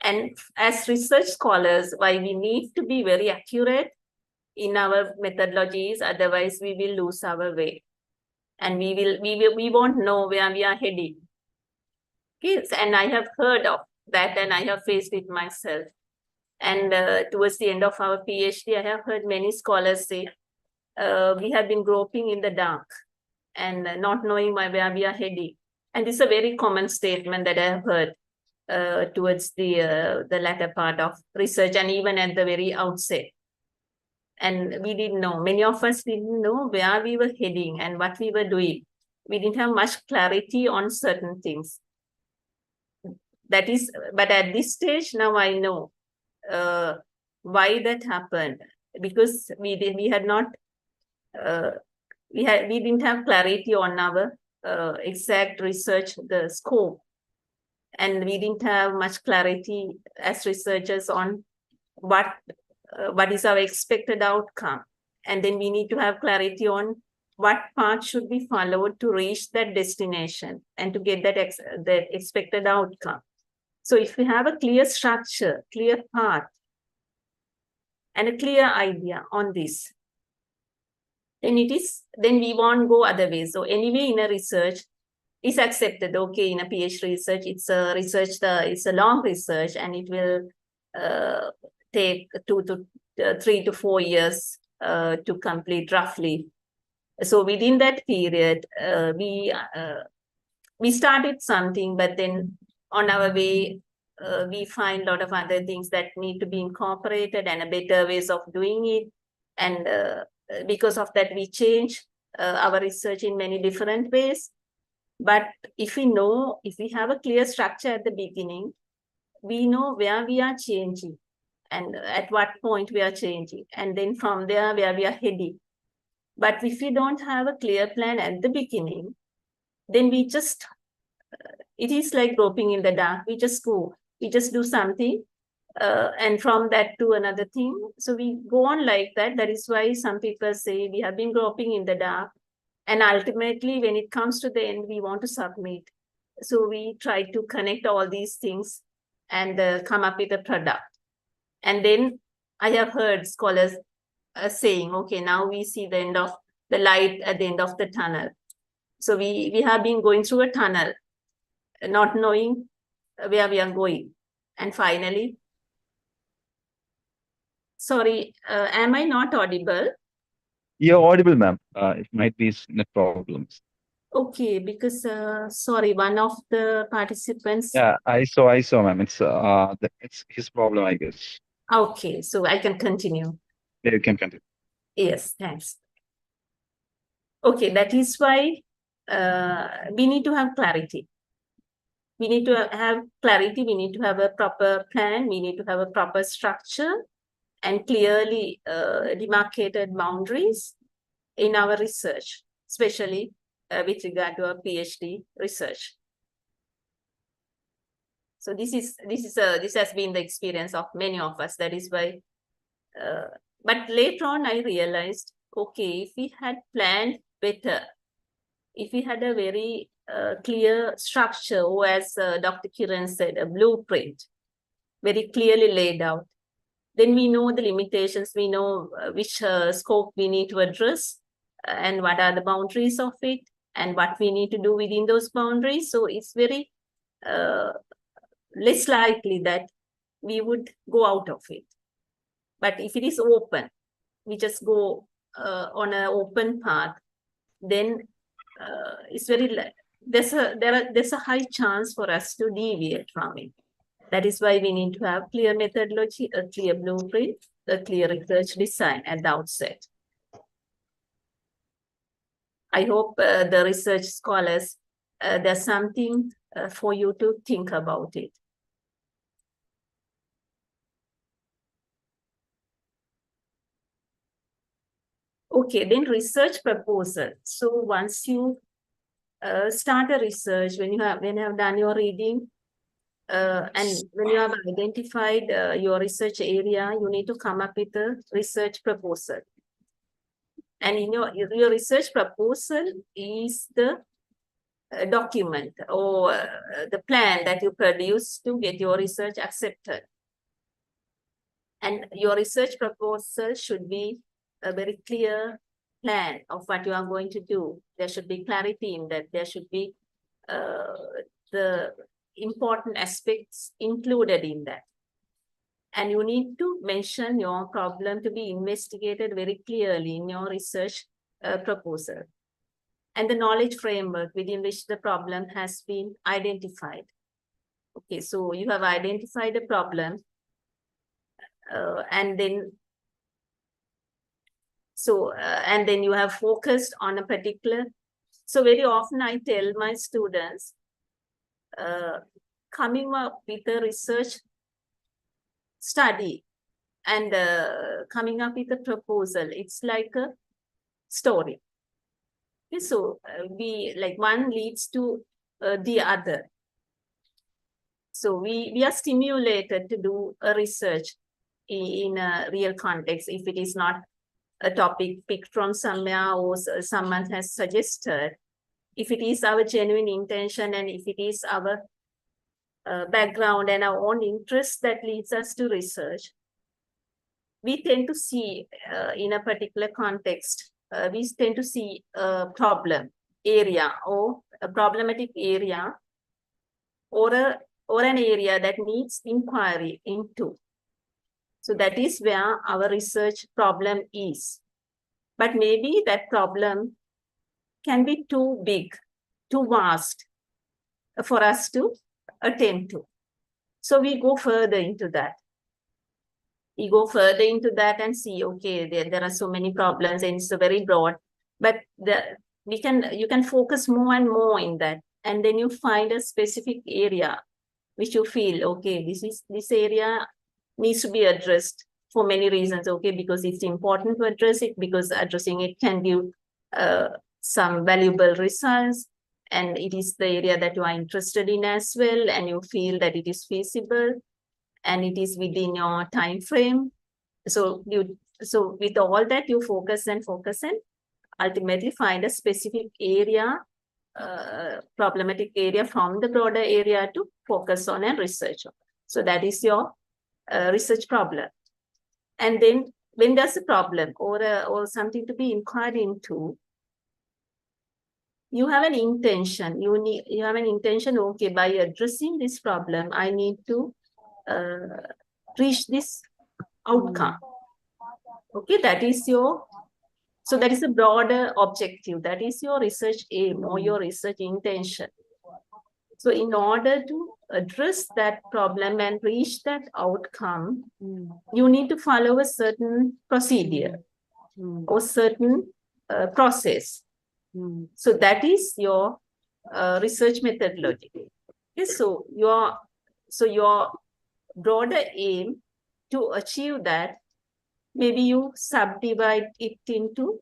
And as research scholars, why we need to be very accurate in our methodologies, otherwise we will lose our way, and we won't know where we are heading. Okay, and I have heard of that, and I have faced it myself. And towards the end of our PhD, I have heard many scholars say, we have been groping in the dark and not knowing where we are heading. And this is a very common statement that I have heard towards the latter part of research, and even at the very outset. And we didn't know, many of us didn't know where we were heading and what we were doing. We didn't have much clarity on certain things. That is, but at this stage, now I know why that happened, because we didn't have clarity on our exact research, the scope, and we didn't have much clarity as researchers on what is our expected outcome, and then we need to have clarity on what path should be followed to reach that destination and to get that expected outcome. So if we have a clear structure, clear path, and a clear idea on this, then we won't go other ways. So anyway, in a research, it's accepted. Okay, in a PhD research, it's a long research, and it will take 3 to 4 years to complete roughly. So within that period, we started something, but then on our way, we find a lot of other things that need to be incorporated and a better ways of doing it. And because of that, we change our research in many different ways. But if we have a clear structure at the beginning, we know where we are changing and at what point we are changing, and then from there where we are heading. But if we don't have a clear plan at the beginning, then we just, it is like groping in the dark. We just do something, and from that to another thing. So we go on like that. That is why some people say we have been groping in the dark. And ultimately, when it comes to the end, we want to submit. So we try to connect all these things and come up with a product. And then I have heard scholars saying, okay, now we see the end of the light at the end of the tunnel. So we have been going through a tunnel, not knowing where we are going. And finally, sorry, am I not audible? You're audible, ma'am. It might be net problems. Okay, because sorry, one of the participants. Yeah, I saw, ma'am. It's his problem, I guess. Okay, so I can continue. Yeah, you can continue. Yes, thanks. Okay, that is why we need to have clarity. We need to have clarity. We need to have a proper plan. We need to have a proper structure and clearly demarcated boundaries in our research, especially with regard to our PhD research. So this has been the experience of many of us. That is why. But later on, I realized, okay, if we had planned better, if we had a very clear structure, or as Dr. Kiran said, a blueprint, very clearly laid out, then we know the limitations, we know which scope we need to address, and what are the boundaries of it, and what we need to do within those boundaries. So it's very less likely that we would go out of it. But if it is open, we just go on an open path, then it's very there's a high chance for us to deviate from it. That is why we need to have clear methodology, a clear blueprint, a clear research design at the outset. I hope the research scholars, there's something for you to think about it. Okay, then research proposal. So once you start a research, when you have done your reading, and when you have identified your research area, you need to come up with a research proposal. And in your research proposal is the document or the plan that you produce to get your research accepted. And your research proposal should be a very clear plan of what you are going to do. There should be clarity in that. There should be the important aspects included in that. And you need to mention your problem to be investigated very clearly in your research proposal. And the knowledge framework within which the problem has been identified. Okay, so you have identified a problem, and then you have focused on a particular. So very often I tell my students, coming up with a research study and coming up with a proposal, it's like a story. Okay, so one leads to the other. So we are stimulated to do a research in a real context if it is not a topic picked from somewhere or someone has suggested. If it is our genuine intention and if it is our background and our own interest that leads us to research, we tend to see in a particular context, we tend to see a problem area or a problematic area or an area that needs inquiry into. So that is where our research problem is. But maybe that problem can be too big, too vast for us to attend to. So we go further into that. We go further into that and see, okay, there are so many problems and it's very broad, but you can focus more and more in that. And then you find a specific area which you feel, okay, this area needs to be addressed for many reasons, okay, because it's important to address it, because addressing it can give some valuable results, and it is the area that you are interested in as well, and you feel that it is feasible, and it is within your time frame. So with all that, you focus and ultimately find a specific area, problematic area from the broader area to focus on and research on. So that is your research problem. And then when there's a problem or something to be inquired into, you have an intention. You have an intention. Okay, by addressing this problem, I need to reach this outcome. Okay, that is your. So that is a broader objective. That is your research aim or your research intention. So in order to address that problem and reach that outcome, you need to follow a certain procedure or certain process. So that is your research methodology. Okay, so your broader aim to achieve that, maybe you subdivide it into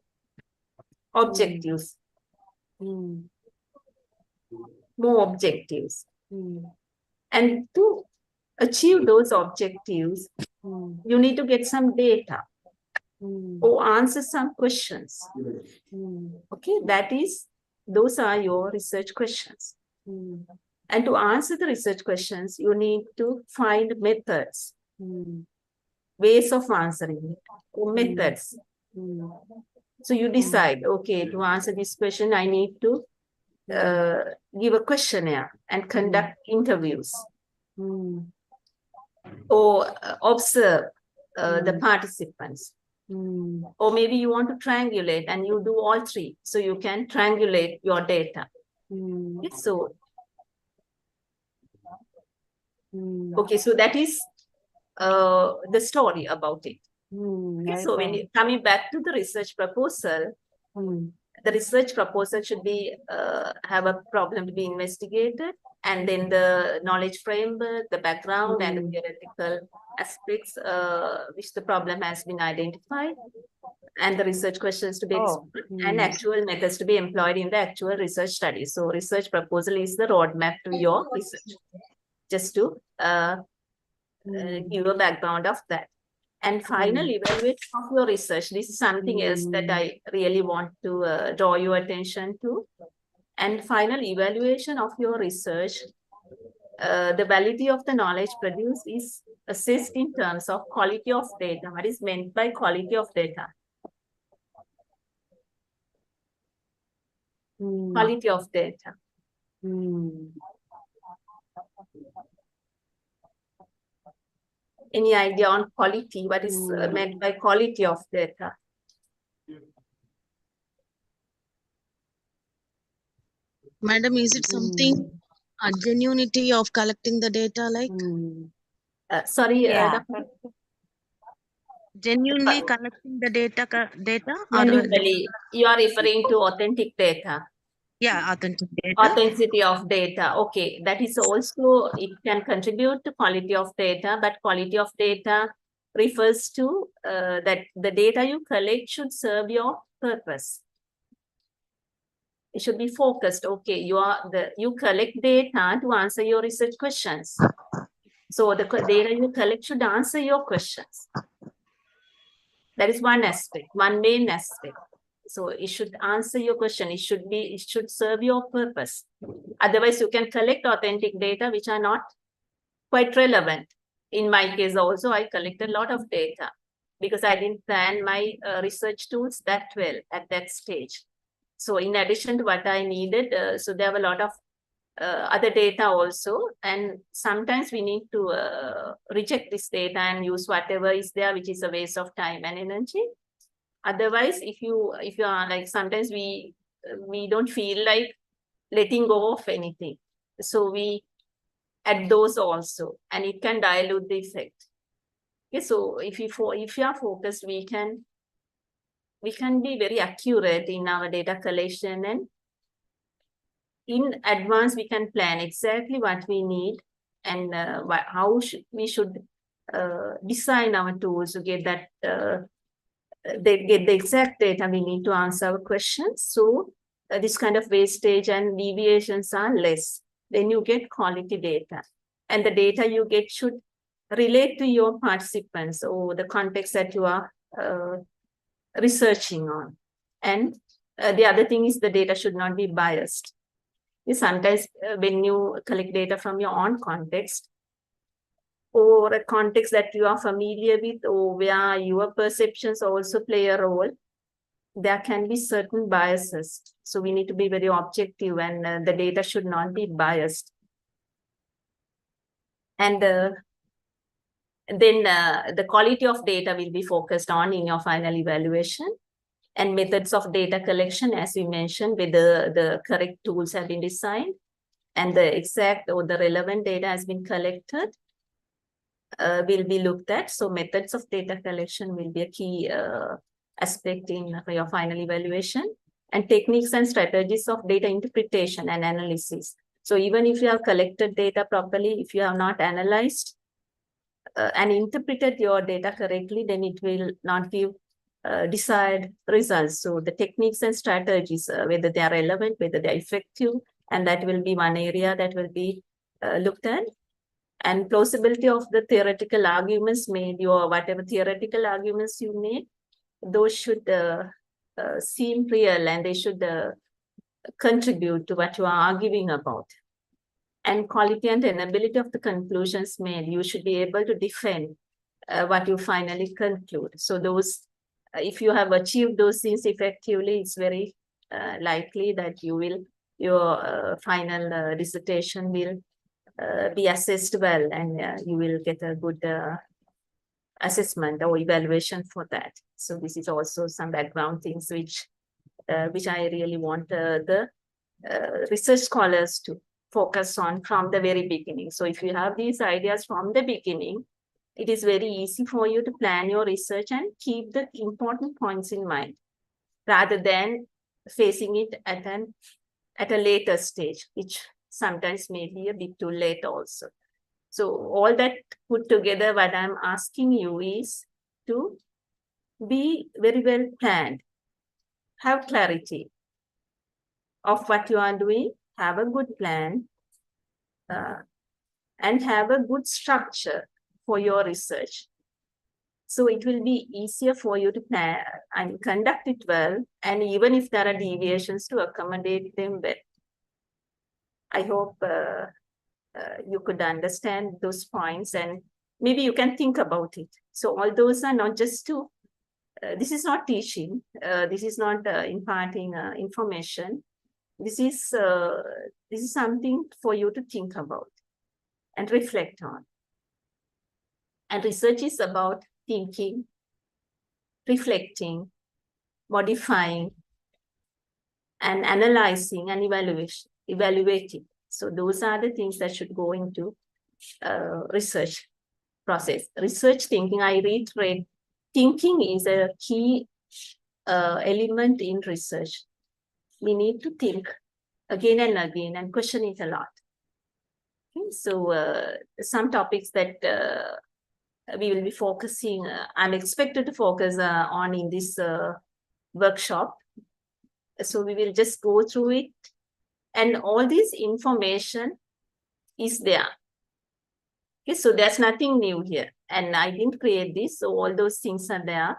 objectives, more objectives. And to achieve those objectives, you need to get some data or answer some questions. Okay, those are your research questions. And to answer the research questions, you need to find methods, ways of answering it, or methods. So you decide, okay, to answer this question, I need to give a questionnaire and conduct interviews or observe the participants. Or maybe you want to triangulate and you do all three. So you can triangulate your data. Okay, so that is the story about it. Okay, so when coming back to the research proposal, the research proposal should be have a problem to be investigated, and then the knowledge framework, the background, and the theoretical aspects which the problem has been identified, and the research questions to be explored, and actual methods to be employed in the actual research study. So research proposal is the roadmap to your research. Just to give a background of that. And final evaluation of your research. This is something else that I really want to draw your attention to. And final evaluation of your research, the validity of the knowledge produced is assessed in terms of quality of data. What is meant by quality of data? Quality of data. Any idea on quality? What is meant by quality of data? Madam, is it something genuinity of collecting the data, like? Sorry, Genuinely collecting the data, or genuinely, you are referring to authentic data. yeah, authentic data. Authenticity of data. Okay, that is also, it can contribute to quality of data, but quality of data refers to that the data you collect should serve your purpose. It should be focused. Okay, you collect data to answer your research questions. So the data you collect should answer your questions. That is one aspect, one main aspect. So it should answer your question. It should serve your purpose. Otherwise, you can collect authentic data which are not quite relevant. In my case also, I collected a lot of data because I didn't plan my research tools that well at that stage. So in addition to what I needed, so there were a lot of other data also, and sometimes we need to reject this data and use whatever is there, which is a waste of time and energy. Otherwise, if you are like, sometimes we don't feel like letting go of anything, so we add those also, and it can dilute the effect. Okay, so if you are focused, we can be very accurate in our data collection, and in advance we can plan exactly what we need and how we should design our tools to get that they get the exact data we need to answer our questions. So this kind of wastage and deviations are less. Then you get quality data, and the data you get should relate to your participants or the context that you are researching on. And the other thing is the data should not be biased. Sometimes when you collect data from your own context, or a context that you are familiar with, or where your perceptions also play a role, there can be certain biases. So we need to be very objective, and the data should not be biased. And then the quality of data will be focused on in your final evaluation, and methods of data collection, as we mentioned, whether the correct tools have been designed and the exact or the relevant data has been collected will be looked at. So methods of data collection will be a key aspect in your final evaluation, and techniques and strategies of data interpretation and analysis. So even if you have collected data properly, if you have not analyzed and interpreted your data correctly, then it will not give desired results. So the techniques and strategies, whether they are relevant, whether they are effective, and that will be one area that will be looked at. And plausibility of the theoretical arguments made, or whatever theoretical arguments you made, those should seem real, and they should contribute to what you are arguing about. And quality and tenability of the conclusions made, you should be able to defend what you finally conclude. So those, if you have achieved those things effectively, it's very likely that your final dissertation will be assessed well, and you will get a good assessment or evaluation for that. So this is also some background things which I really want the research scholars to focus on from the very beginning. So if you have these ideas from the beginning, it is very easy for you to plan your research and keep the important points in mind, rather than facing it at a later stage, which sometimes may be a bit too late also. So all that put together, what I'm asking you is to be very well planned, have clarity of what you are doing, have a good plan, and have a good structure for your research. So it will be easier for you to plan and conduct it well, and even if there are deviations, to accommodate them well. I hope you could understand those points, and maybe you can think about it. So all those are not just to, this is not teaching, this is not imparting information. This is something for you to think about and reflect on. And research is about thinking, reflecting, modifying, and analyzing and evaluating. So those are the things that should go into research process. Research thinking, I reiterate, thinking is a key element in research. We need to think again and again and question it a lot. Okay, so some topics that we will be focusing, I'm expected to focus on in this workshop. So we will just go through it, and all this information is there. Okay, so there's nothing new here, and I didn't create this, so all those things are there,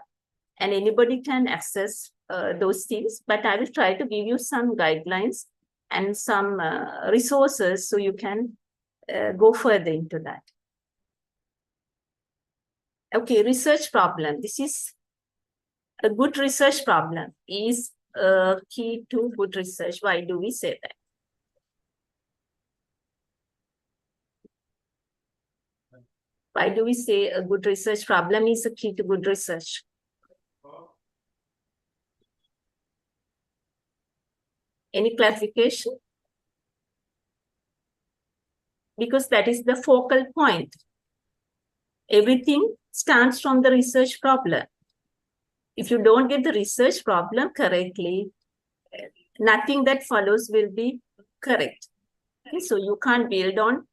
and anybody can access those things, but I will try to give you some guidelines and some resources so you can go further into that. Okay, research problem. This is a good research problem is a key to good research. Why do we say that? Why do we say a good research problem is a key to good research? Any clarification? Because that is the focal point. Everything starts from the research problem. If you don't get the research problem correctly, nothing that follows will be correct. Okay, so you can't build on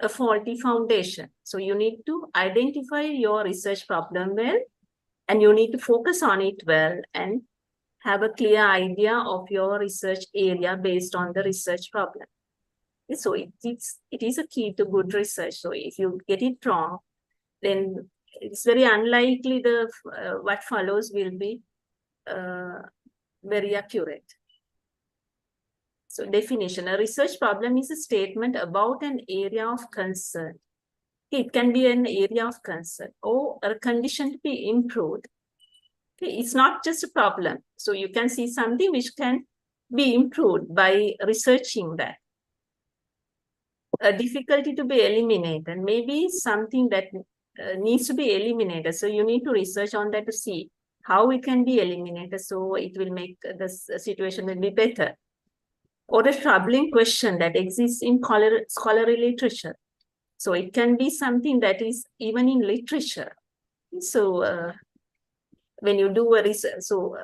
a faulty foundation. So you need to identify your research problem well, and you need to focus on it well, and have a clear idea of your research area based on the research problem. Okay, so it is a key to good research. So if you get it wrong, then it's very unlikely the what follows will be very accurate. So definition, a research problem is a statement about an area of concern. It can be an area of concern or a condition to be improved. Okay, it's not just a problem. So you can see something which can be improved by researching that. A difficulty to be eliminated, maybe something that needs to be eliminated. So you need to research on that to see how it can be eliminated. So it will make the situation will be better. Or a troubling question that exists in scholarly literature. So it can be something that is even in literature. So when you do a research, so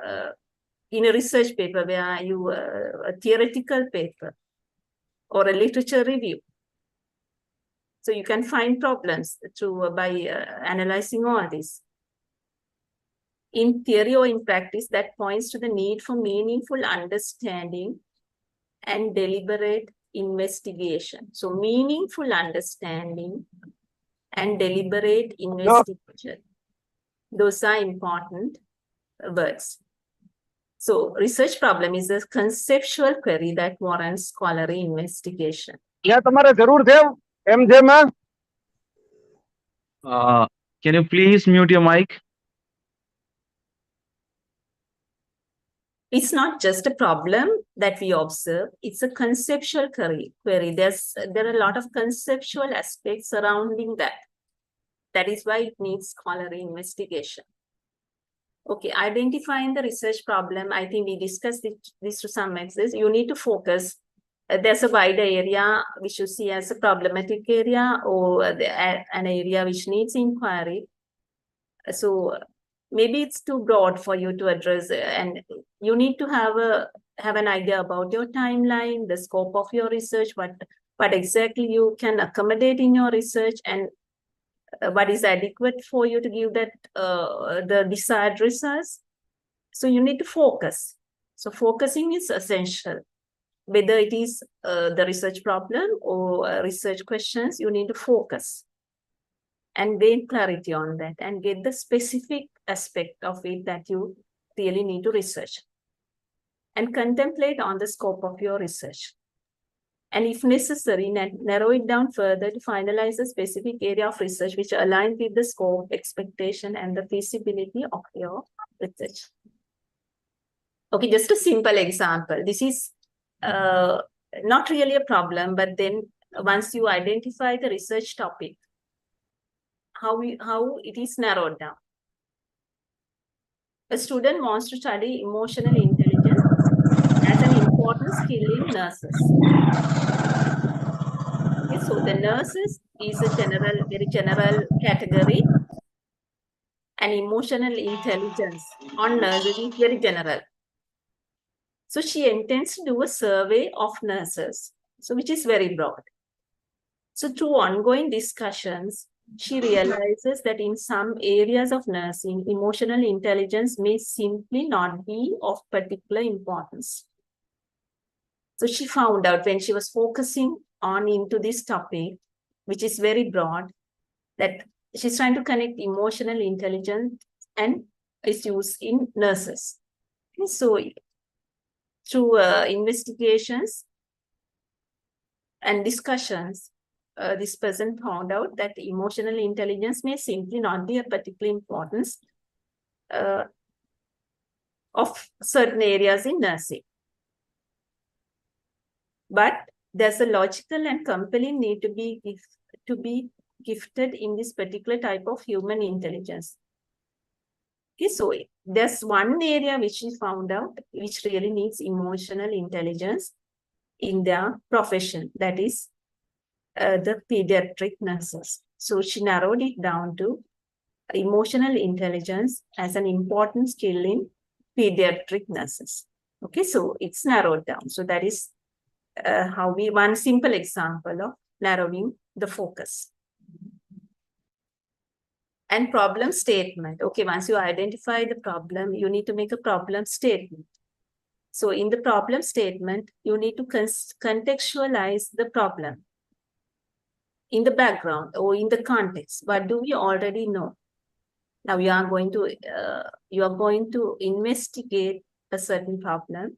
in a research paper where you a theoretical paper or a literature review, so you can find problems through by analyzing all this. In theory or in practice, that points to the need for meaningful understanding and deliberate investigation. So meaningful understanding and deliberate investigation. Those are important words. So research problem is a conceptual query that warrants scholarly investigation. Can you please mute your mic? It's not just a problem that we observe, it's a conceptual query. There are a lot of conceptual aspects surrounding that. That is why it needs scholarly investigation. Okay, identifying the research problem, I think we discussed this to some extent. You need to focus. There's a wider area which you see as a problematic area or an area which needs inquiry. So maybe it's too broad for you to address, and you need to have an idea about your timeline, the scope of your research, what exactly you can accommodate in your research, and what is adequate for you to give that the desired results. So you need to focus. So focusing is essential. Whether it is the research problem or research questions, you need to focus and gain clarity on that and get the specific aspect of it that you really need to research. And contemplate on the scope of your research. And if necessary, narrow it down further to finalize a specific area of research which aligns with the scope, expectation, and the feasibility of your research. Okay, just a simple example. This is not really a problem, but then once you identify the research topic, how it is narrowed down. A student wants to study emotional intelligence as an important skill in nurses. Okay, so the nurses is a very general category, and emotional intelligence on nurses is very general. So she intends to do a survey of nurses, so which is very broad. So through ongoing discussions, she realizes that in some areas of nursing, emotional intelligence may simply not be of particular importance. So she found out when she was focusing on into this topic, which is very broad, that she's trying to connect emotional intelligence and its use in nurses. And so through investigations and discussions, this person found out that emotional intelligence may simply not be a particular importance of certain areas in nursing. But there's a logical and compelling need to be gifted in this particular type of human intelligence. Okay, so there's one area which she found out which really needs emotional intelligence in their profession, that is the pediatric nurses. So she narrowed it down to emotional intelligence as an important skill in pediatric nurses. Okay, so it's narrowed down. So that is one simple example of narrowing the focus. And problem statement. Okay, once you identify the problem, you need to make a problem statement. So in the problem statement, you need to contextualize the problem in the background or in the context. What do we already know? Now you are going to investigate a certain problem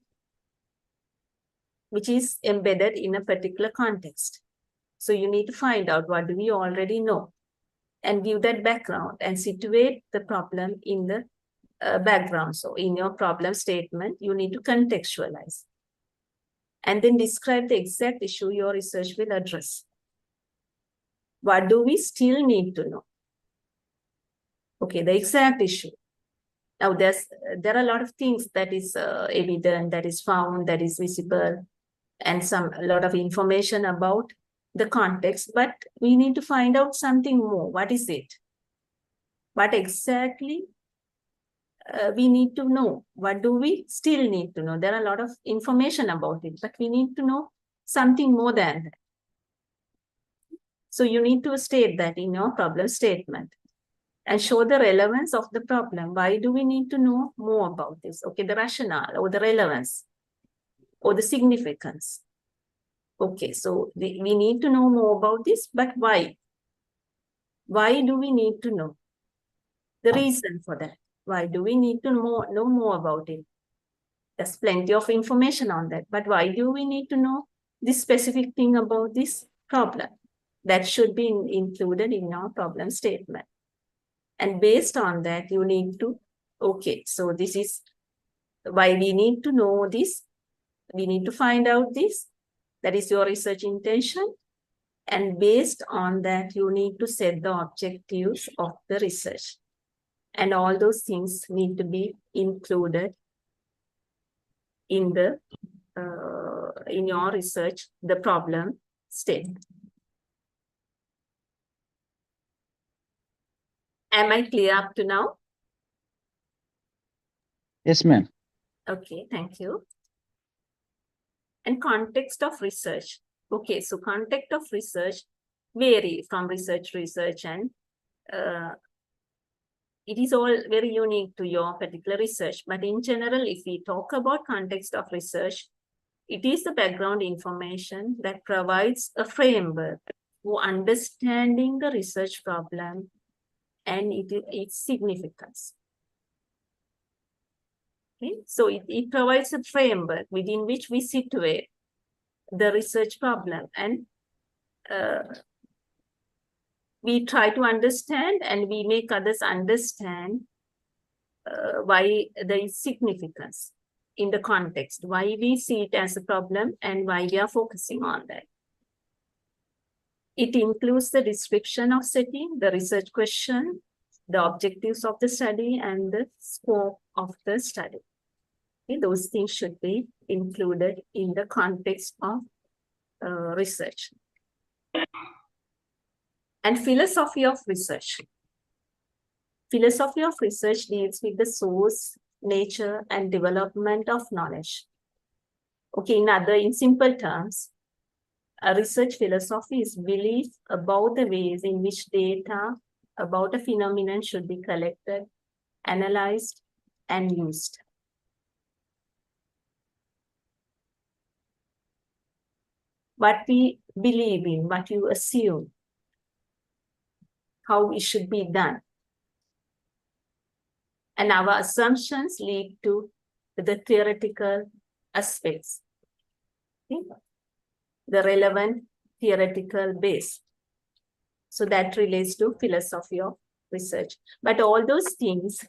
which is embedded in a particular context. So you need to find out what do we already know. and give that background and situate the problem in the background. So in your problem statement, you need to contextualize and then describe the exact issue your research will address. What do we still need to know? Okay, the exact issue. Now there are a lot of things that is evident, that is found, that is visible, and a lot of information about the context, but we need to find out something more. What is it? What exactly we need to know? What do we still need to know? There are a lot of information about it, but we need to know something more than that. So you need to state that in your problem statement and show the relevance of the problem. Why do we need to know more about this? Okay, the rationale or the relevance or the significance. Okay, so we need to know more about this, but why? Why do we need to know? The reason for that. Why do we need to know more about it? There's plenty of information on that, but why do we need to know this specific thing about this problem? That should be included in our problem statement. And based on that, you need to, okay, so this is why we need to know this. We need to find out this. That is your research intention. And based on that, you need to set the objectives of the research. And all those things need to be included in the in your research, the problem statement. Am I clear up to now? Yes, ma'am. Okay, thank you. And context of research. Okay, so context of research vary from research to research, and it is all very unique to your particular research. But in general, if we talk about context of research, it is the background information that provides a framework for understanding the research problem and its significance. Okay? So it provides a framework within which we situate the research problem, and we try to understand and we make others understand why there is significance in the context, why we see it as a problem and why we are focusing on that. It includes the description of setting, the research question, the objectives of the study, and the scope of the study. Okay, those things should be included in the context of research. And philosophy of research. Philosophy of research deals with the source, nature, and development of knowledge. Okay, in simple terms, a research philosophy is belief about the ways in which data about a phenomenon should be collected, analyzed, and used. What we believe in, what you assume, how it should be done. And our assumptions lead to the theoretical aspects, okay? The relevant theoretical base. So that relates to philosophy of research. But all those things,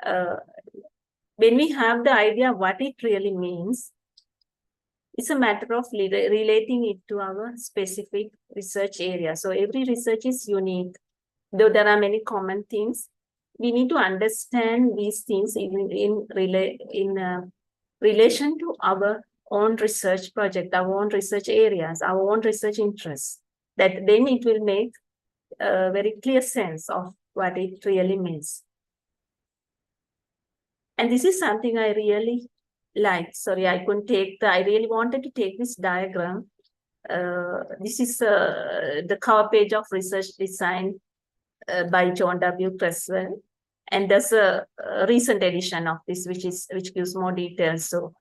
when we have the idea of what it really means, it's a matter of relating it to our specific research area. So every research is unique, though there are many common things. We need to understand these things in relation to our own research project, our own research areas, our own research interests. That then it will make a very clear sense of what it really means. And this is something I really like. Sorry, I really wanted to take this diagram. This is the cover page of Research Design by John W. Creswell, and there's a recent edition of this which gives more details. So,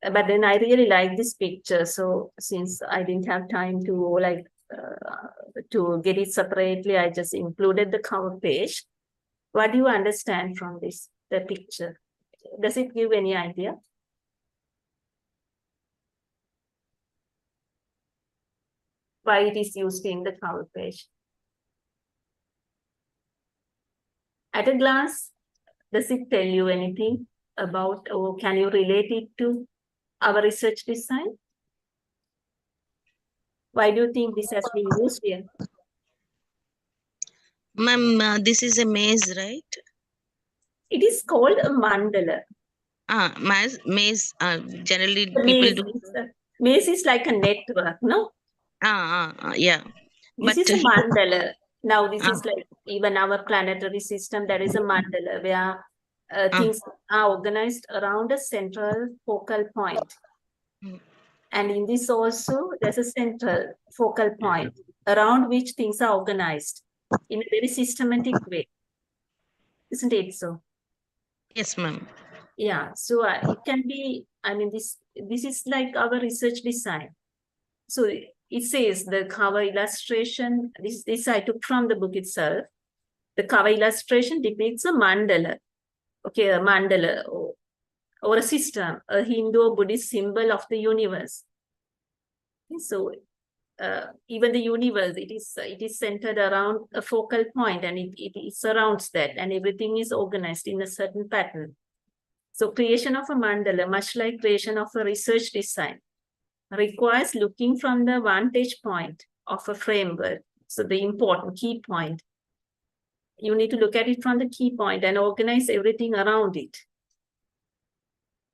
but then I really like this picture. So since I didn't have time to to get it separately, I just included the cover page. What do you understand from this, the picture? Does it give any idea? Why it is used in the cover page? At a glance, does it tell you anything about, or can you relate it to our research design? Why do you think this has been used here? Ma'am, this is a maze, right? It is called a mandala. Maze. Generally, The people maze do. maze is like a network, no? Yeah. This But is a mandala. Now, this Ah. is like even our planetary system, there is a mandala where Ah. things are organized around a central focal point. Mm. And in this also, there's a central focal point around which things are organized in a very systematic way. Isn't it so? Yes, ma'am. Yeah, so it can be, I mean, this is like our research design. So it says the cover illustration, this I took from the book itself. The cover illustration depicts a mandala, okay, a mandala or a system, a Hindu or Buddhist symbol of the universe. So even the universe, it is centered around a focal point, and it surrounds that, and everything is organized in a certain pattern. So creation of a mandala, much like creation of a research design, requires looking from the vantage point of a framework. So the important key point, you need to look at it from the key point and organize everything around it.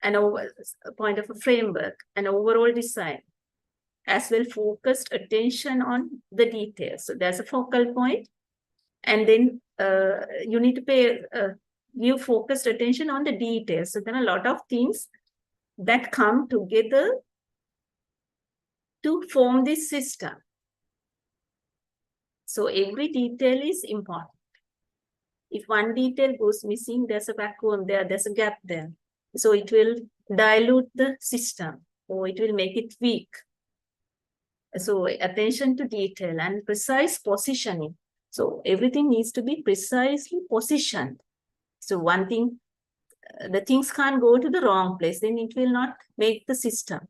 And a point of a framework, an overall design, as well focused attention on the details. So there's a focal point, and then you need to give focused attention on the details. So there are a lot of things that come together to form this system. So every detail is important. If one detail goes missing, there's a vacuum there, there's a gap there. So it will dilute the system, or it will make it weak. So attention to detail and precise positioning. So everything needs to be precisely positioned. So one thing, the things can't go to the wrong place, then it will not make the system.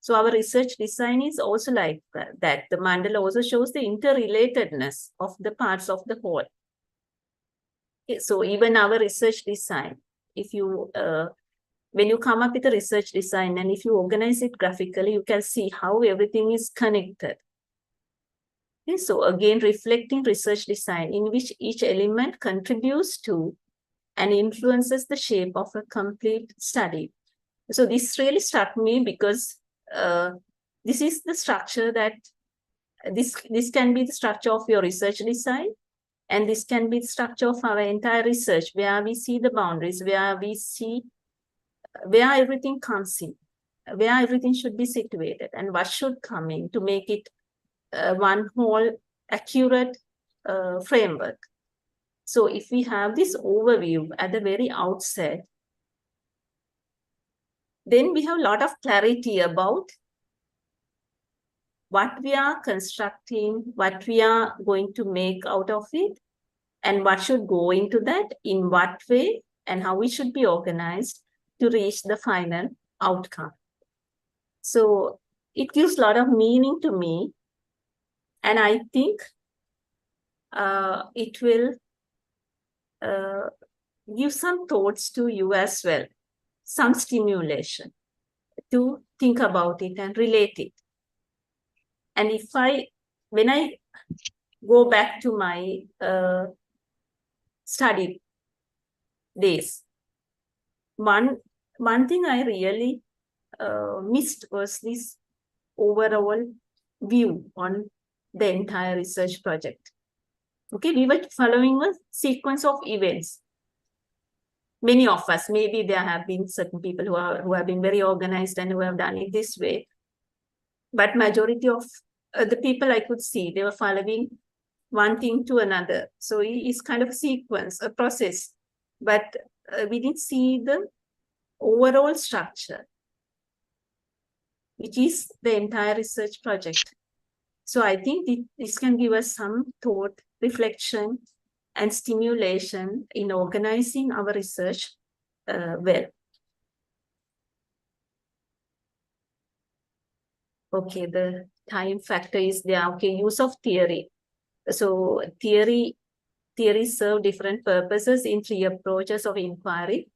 So our research design is also like that. The mandala also shows the interrelatedness of the parts of the whole. Okay, so even our research design, if you, when you come up with a research design and if you organize it graphically, you can see how everything is connected. Okay, so again, reflecting research design in which each element contributes to and influences the shape of a complete study. So this really struck me because this is the structure that, this can be the structure of your research design, and this can be the structure of our entire research, where we see the boundaries, where we see where everything comes in, where everything should be situated, and what should come in to make it one whole accurate framework. So if we have this overview at the very outset, then we have a lot of clarity about what we are constructing, what we are going to make out of it, and what should go into that, in what way, and how we should be organized to reach the final outcome. So it gives a lot of meaning to me, and I think it will give some thoughts to you as well, some stimulation to think about it and relate it. And when I go back to my study days, one thing I really missed was this overall view on the entire research project. Okay, we were following a sequence of events. Many of us, maybe there have been certain people who have been very organized and who have done it this way, but majority of the people I could see, they were following one thing to another. So it's kind of a sequence, a process, but we didn't see the overall structure, which is the entire research project. So I think this can give us some thought, reflection, and stimulation in organizing our research well. Okay, the time factor is there. Okay, use of theory. So theory theories serve different purposes in three approaches of inquiry.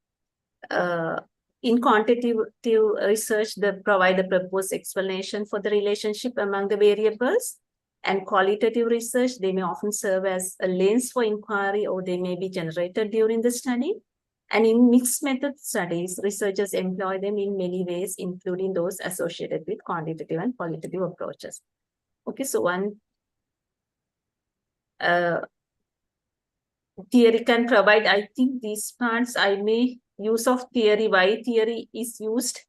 In quantitative research, they provide the proposed explanation for the relationship among the variables. And qualitative research, they may often serve as a lens for inquiry, or they may be generated during the study. And in mixed method studies, researchers employ them in many ways, including those associated with quantitative and qualitative approaches. Okay, so one theory can provide, I think these parts I may use of theory, why theory is used.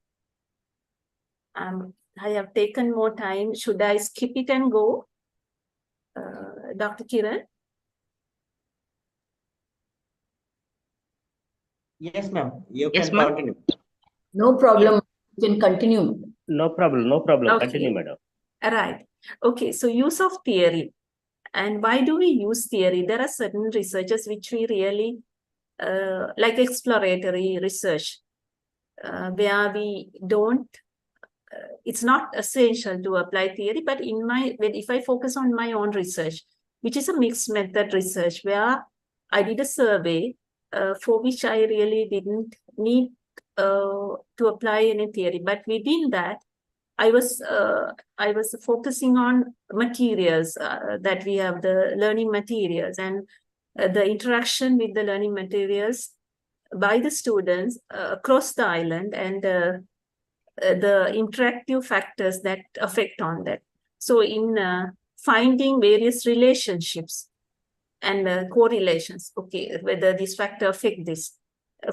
I have taken more time. Should I skip it and go? Dr. Kiran? Yes, ma'am. You Yes, can ma'am. continue. No problem. You can continue. No problem. No problem. Okay. Continue, madam. Right. Okay, so use of theory. And why do we use theory? There are certain researches which we really like exploratory research, where we don't, it's not essential to apply theory, but if I focus on my own research, which is a mixed method research, where I did a survey for which I really didn't need to apply any theory. But within that, I was focusing on materials that we have, the learning materials, and the interaction with the learning materials by the students across the island, and the interactive factors that affect on that. So in finding various relationships and correlations, okay, whether this factor affect this.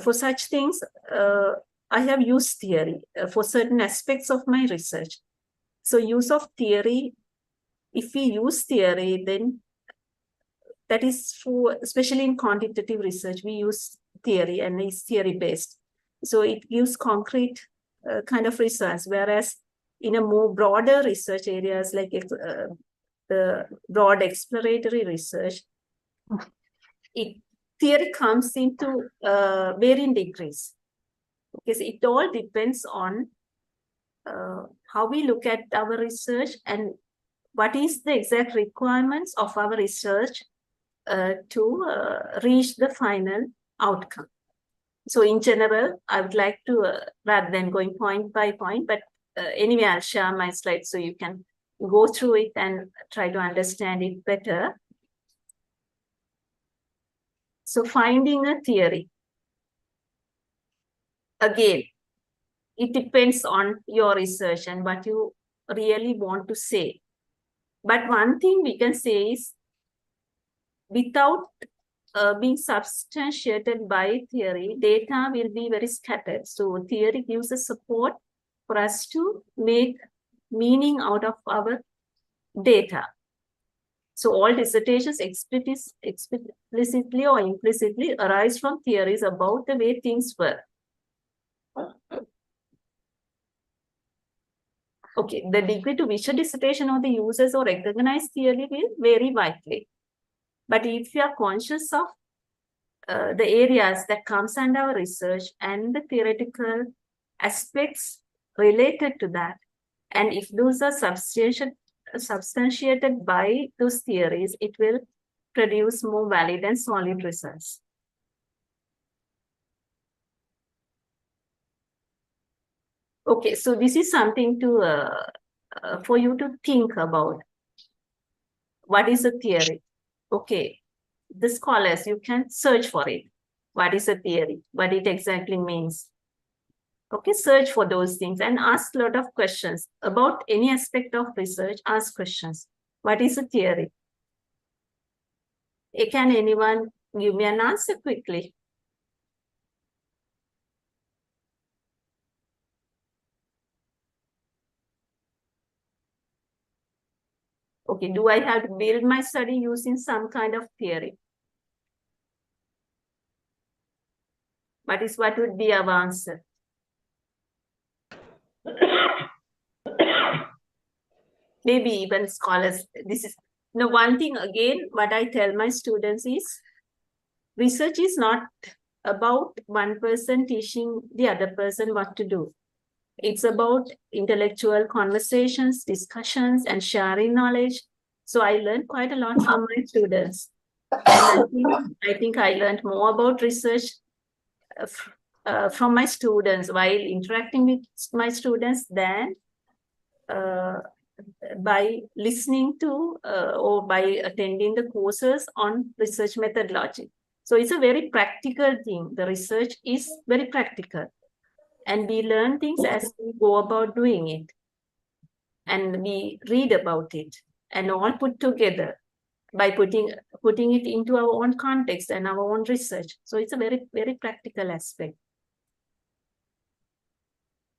For such things, I have used theory for certain aspects of my research. So use of theory, if we use theory, then that is for, especially in quantitative research, we use theory and it's theory-based. So it gives concrete kind of results, whereas in a more broader research areas like the broad exploratory research, theory comes into varying degrees. Because it all depends on how we look at our research and what is the exact requirements of our research to reach the final outcome. So in general, I would like to, rather than going point by point, but anyway, I'll share my slides so you can go through it and try to understand it better. So finding a theory. Again, it depends on your research and what you really want to say. But one thing we can say is, without being substantiated by theory, data will be very scattered. So theory gives us support for us to make meaning out of our data. So all dissertations explicitly or implicitly arise from theories about the way things work. Okay, the degree to which a dissertation or the users or recognize theory will vary widely. But if you are conscious of the areas that comes under our research and the theoretical aspects related to that, and if those are substantiated by those theories, it will produce more valid and solid results. Okay, so this is something to for you to think about. What is a theory? Okay, the scholars, you can search for it. What is a theory? What it exactly means. Okay, search for those things and ask a lot of questions about any aspect of research. Ask questions. What is a theory? Can anyone give me an answer quickly? Okay, do I have to build my study using some kind of theory? What would be our answer? Maybe even scholars, this is, no, one thing again, what I tell my students is, research is not about one person teaching the other person what to do. It's about intellectual conversations, discussions, and sharing knowledge. So I learned quite a lot from my students. And I think I learned more about research from my students while interacting with my students than by listening to or by attending the courses on research methodology. So it's a very practical thing. The research is very practical. And we learn things as we go about doing it. And we read about it and all put together by putting it into our own context and our own research. So it's a very, very practical aspect.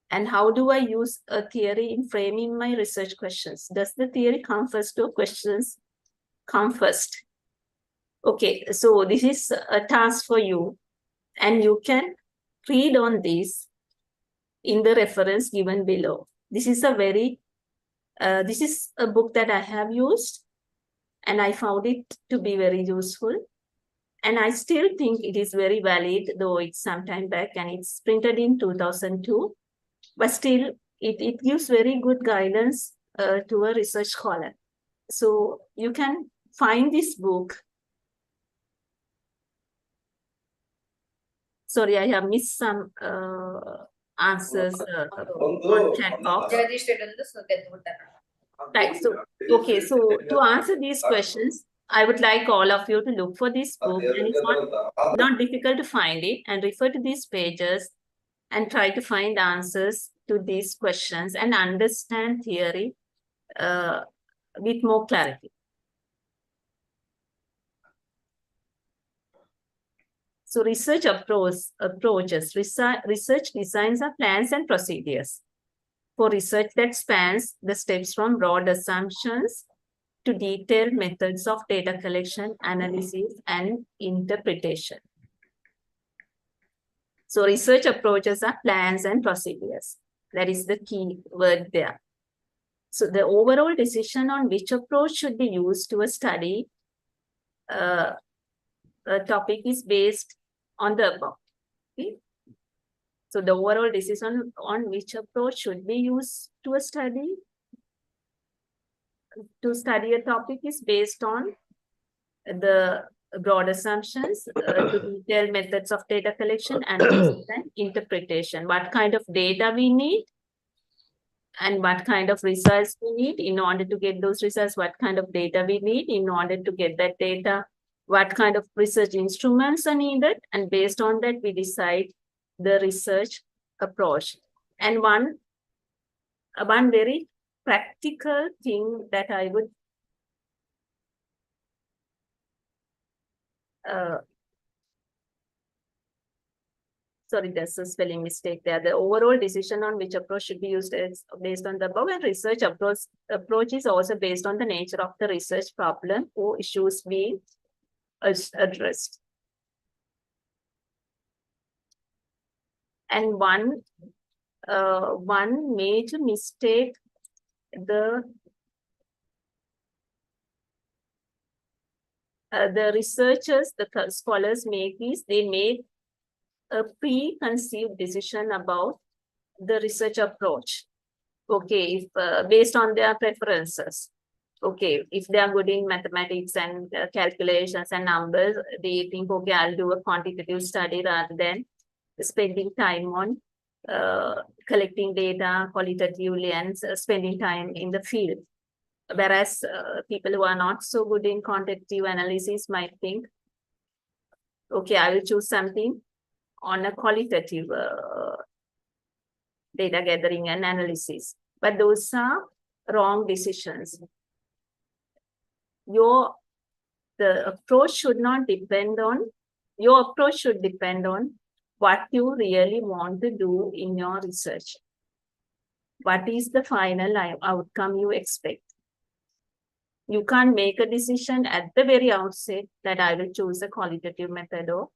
And how do I use a theory in framing my research questions? Does the theory come first or questions come first? Okay, so this is a task for you. And you can read on this in the reference given below. This is a book that I have used, and I found it to be very useful. And I still think it is very valid, though it's some time back and it's printed in 2002. But still, it gives very good guidance to a research scholar. So you can find this book. Sorry, I have missed some answers on chat box. Right, so, okay, so to answer these questions, I would like all of you to look for this book, and it's not difficult to find it, and refer to these pages and try to find answers to these questions and understand theory with more clarity. So research approaches, research designs are plans and procedures for research that spans the steps from broad assumptions to detailed methods of data collection, analysis, and interpretation. So research approaches are plans and procedures. That is the key word there. So the overall decision on which approach should be used to a study topic is based on the above. Okay? So the overall decision on which approach should be used to a study, to study a topic is based on the broad assumptions, to detailed methods of data collection, analysis, and interpretation. What kind of data we need and what kind of results we need in order to get those results, what kind of data we need in order to get that data, what kind of research instruments are needed, and based on that, we decide the research approach. And one very practical thing that I would sorry, there's a spelling mistake there. The overall decision on which approach should be used is based on the above, and research approach is also based on the nature of the research problem or issues being addressed. And one major mistake the researchers, the scholars make is they make a preconceived decision about the research approach. Okay, if based on their preferences. Okay, if they are good in mathematics and calculations and numbers, they think, okay, I'll do a quantitative study rather than spending time on collecting data qualitatively and spending time in the field. Whereas people who are not so good in quantitative analysis might think, okay, I will choose something on a qualitative data gathering and analysis. But those are wrong decisions. The approach should not depend on, your approach should depend on what you really want to do in your research. What is the final outcome you expect? You can't make a decision at the very outset that I will choose a qualitative method or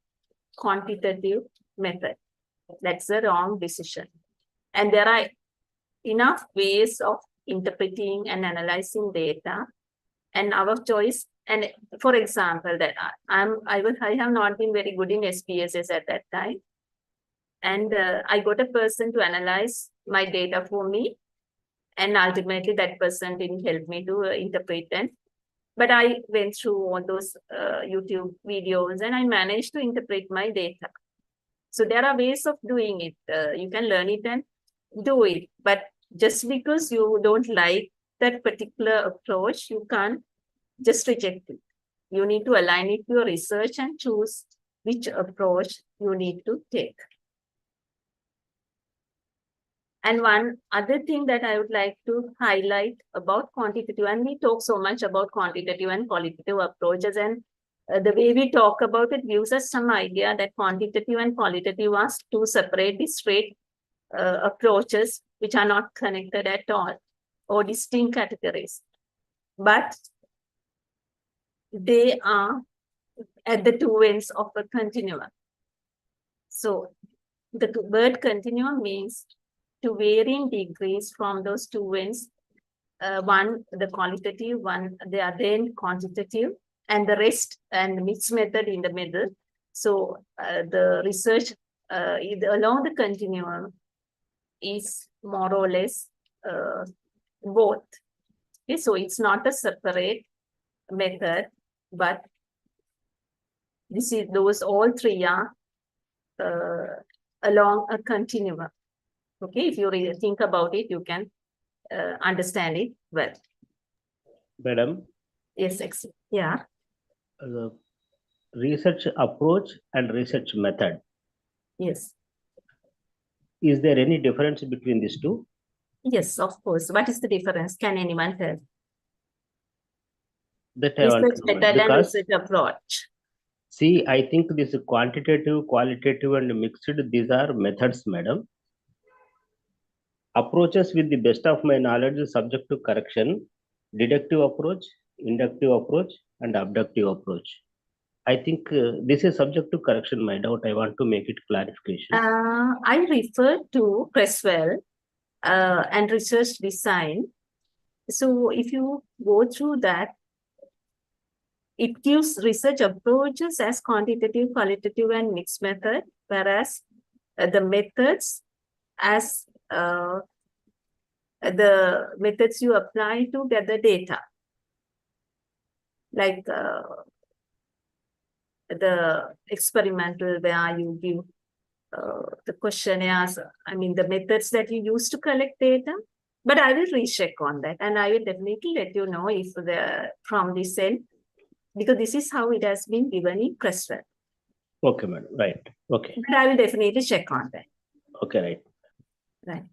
quantitative method. That's a wrong decision. And there are enough ways of interpreting and analyzing data, and our choice. And for example, that I have not been very good in SPSS at that time. And I got a person to analyze my data for me. And ultimately that person didn't help me to interpret them. But I went through all those YouTube videos and I managed to interpret my data. So there are ways of doing it. You can learn it and do it. But just because you don't like that particular approach, you can't just reject it. You need to align it to your research and choose which approach you need to take. And one other thing that I would like to highlight about quantitative, and we talk so much about quantitative and qualitative approaches, and the way we talk about it gives us some idea that quantitative and qualitative are two separate, discrete approaches which are not connected at all, or distinct categories. But they are at the two ends of a continuum. So the word continuum means to varying degrees from those two ends. One, the qualitative, one, the other end, quantitative, and the rest and mixed method in the middle. So the research along the continuum is more or less both. Okay, so it's not a separate method, but this is those all three are along a continuum. Okay, if you really think about it, you can understand it well. Madam? Yes, yeah. Research approach and research method. Yes. Is there any difference between these two? Yes, of course. What is the difference? Can anyone tell? That I want Research to know, method and because research approach. see, I think this quantitative, qualitative, and mixed, these are methods, madam. Approaches, with the best of my knowledge, is subject to correction, deductive approach, inductive approach, and abductive approach. I think this is subject to correction. My doubt, I want to make it clarification. I refer to Creswell and research design. So if you go through that, it gives research approaches as quantitative, qualitative, and mixed method, whereas the methods as the methods you apply to gather data, like the experimental, where you give the questionnaires, I mean, the methods that you use to collect data. But I will recheck on that, and I will definitely let you know if they're from this end, because this is how it has been given in Creswell. Okay, madam. Right. Okay. But I will definitely check on that. Okay, right. Right.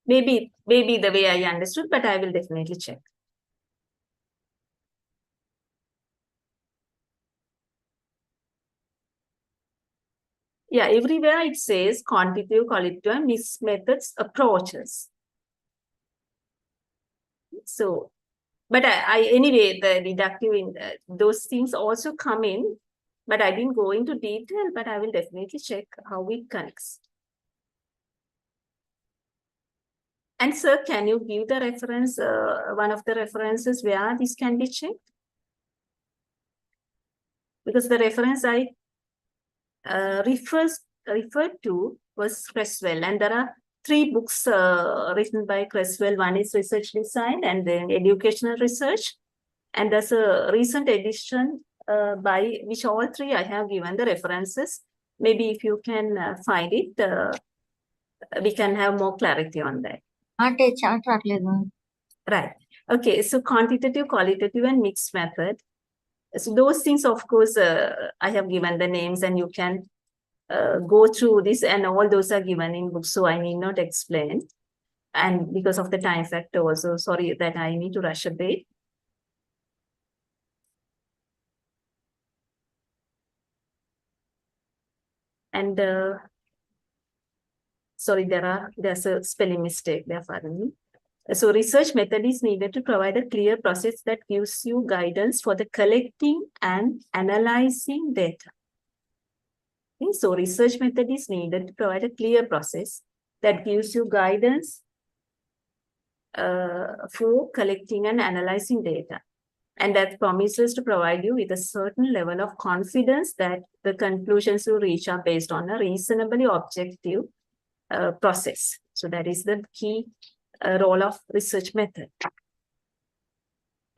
Maybe the way I understood, but I will definitely check. Yeah, everywhere it says quantitative, qualitative, and mixed methods approaches. So, but anyway, the deductive in those things also come in, but I didn't go into detail, but I will definitely check how it connects. And sir, can you give the reference, one of the references where this can be checked? Because the reference I referred to was Creswell, and there are 3 books written by Creswell. One is Research Design, and then Educational Research. And there's a recent edition by which all 3 I have given the references. Maybe if you can find it, we can have more clarity on that. Right. Okay, so quantitative, qualitative, and mixed method. So those things, of course, I have given the names, and you can go through this, and all those are given in books, so I need not explain. And because of the time factor also, sorry that I need to rush a bit. And sorry, there's a spelling mistake there, pardon me. So research method is needed to provide a clear process that gives you guidance for the collecting and analyzing data. Okay, so research method is needed to provide a clear process that gives you guidance for collecting and analyzing data, and that promises to provide you with a certain level of confidence that the conclusions you reach are based on a reasonably objective process. So that is the key role of research method.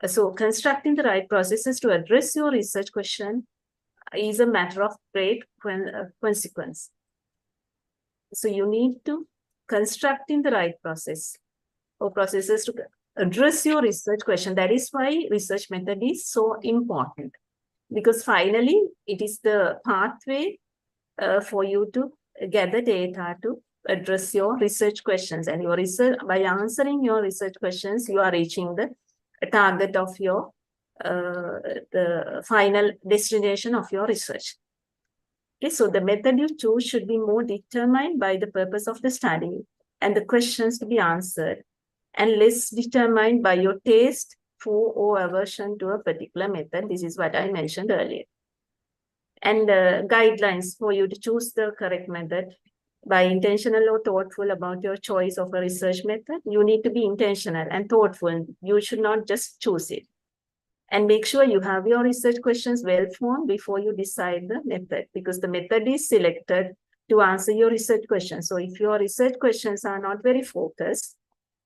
So constructing the right processes to address your research question is a matter of great consequence. So you need to construct in the right process or processes to address your research question. That is why research method is so important, because finally it is the pathway for you to gather data to address your research questions. And your research, by answering your research questions, you are reaching the target of your the final destination of your research. Okay, so the method you choose should be more determined by the purpose of the study and the questions to be answered, and less determined by your taste for or aversion to a particular method. This is what I mentioned earlier. And guidelines for you to choose the correct method. By intentional or thoughtful about your choice of a research method, you need to be intentional and thoughtful. You should not just choose it. And make sure you have your research questions well formed before you decide the method, because the method is selected to answer your research questions. So if your research questions are not very focused,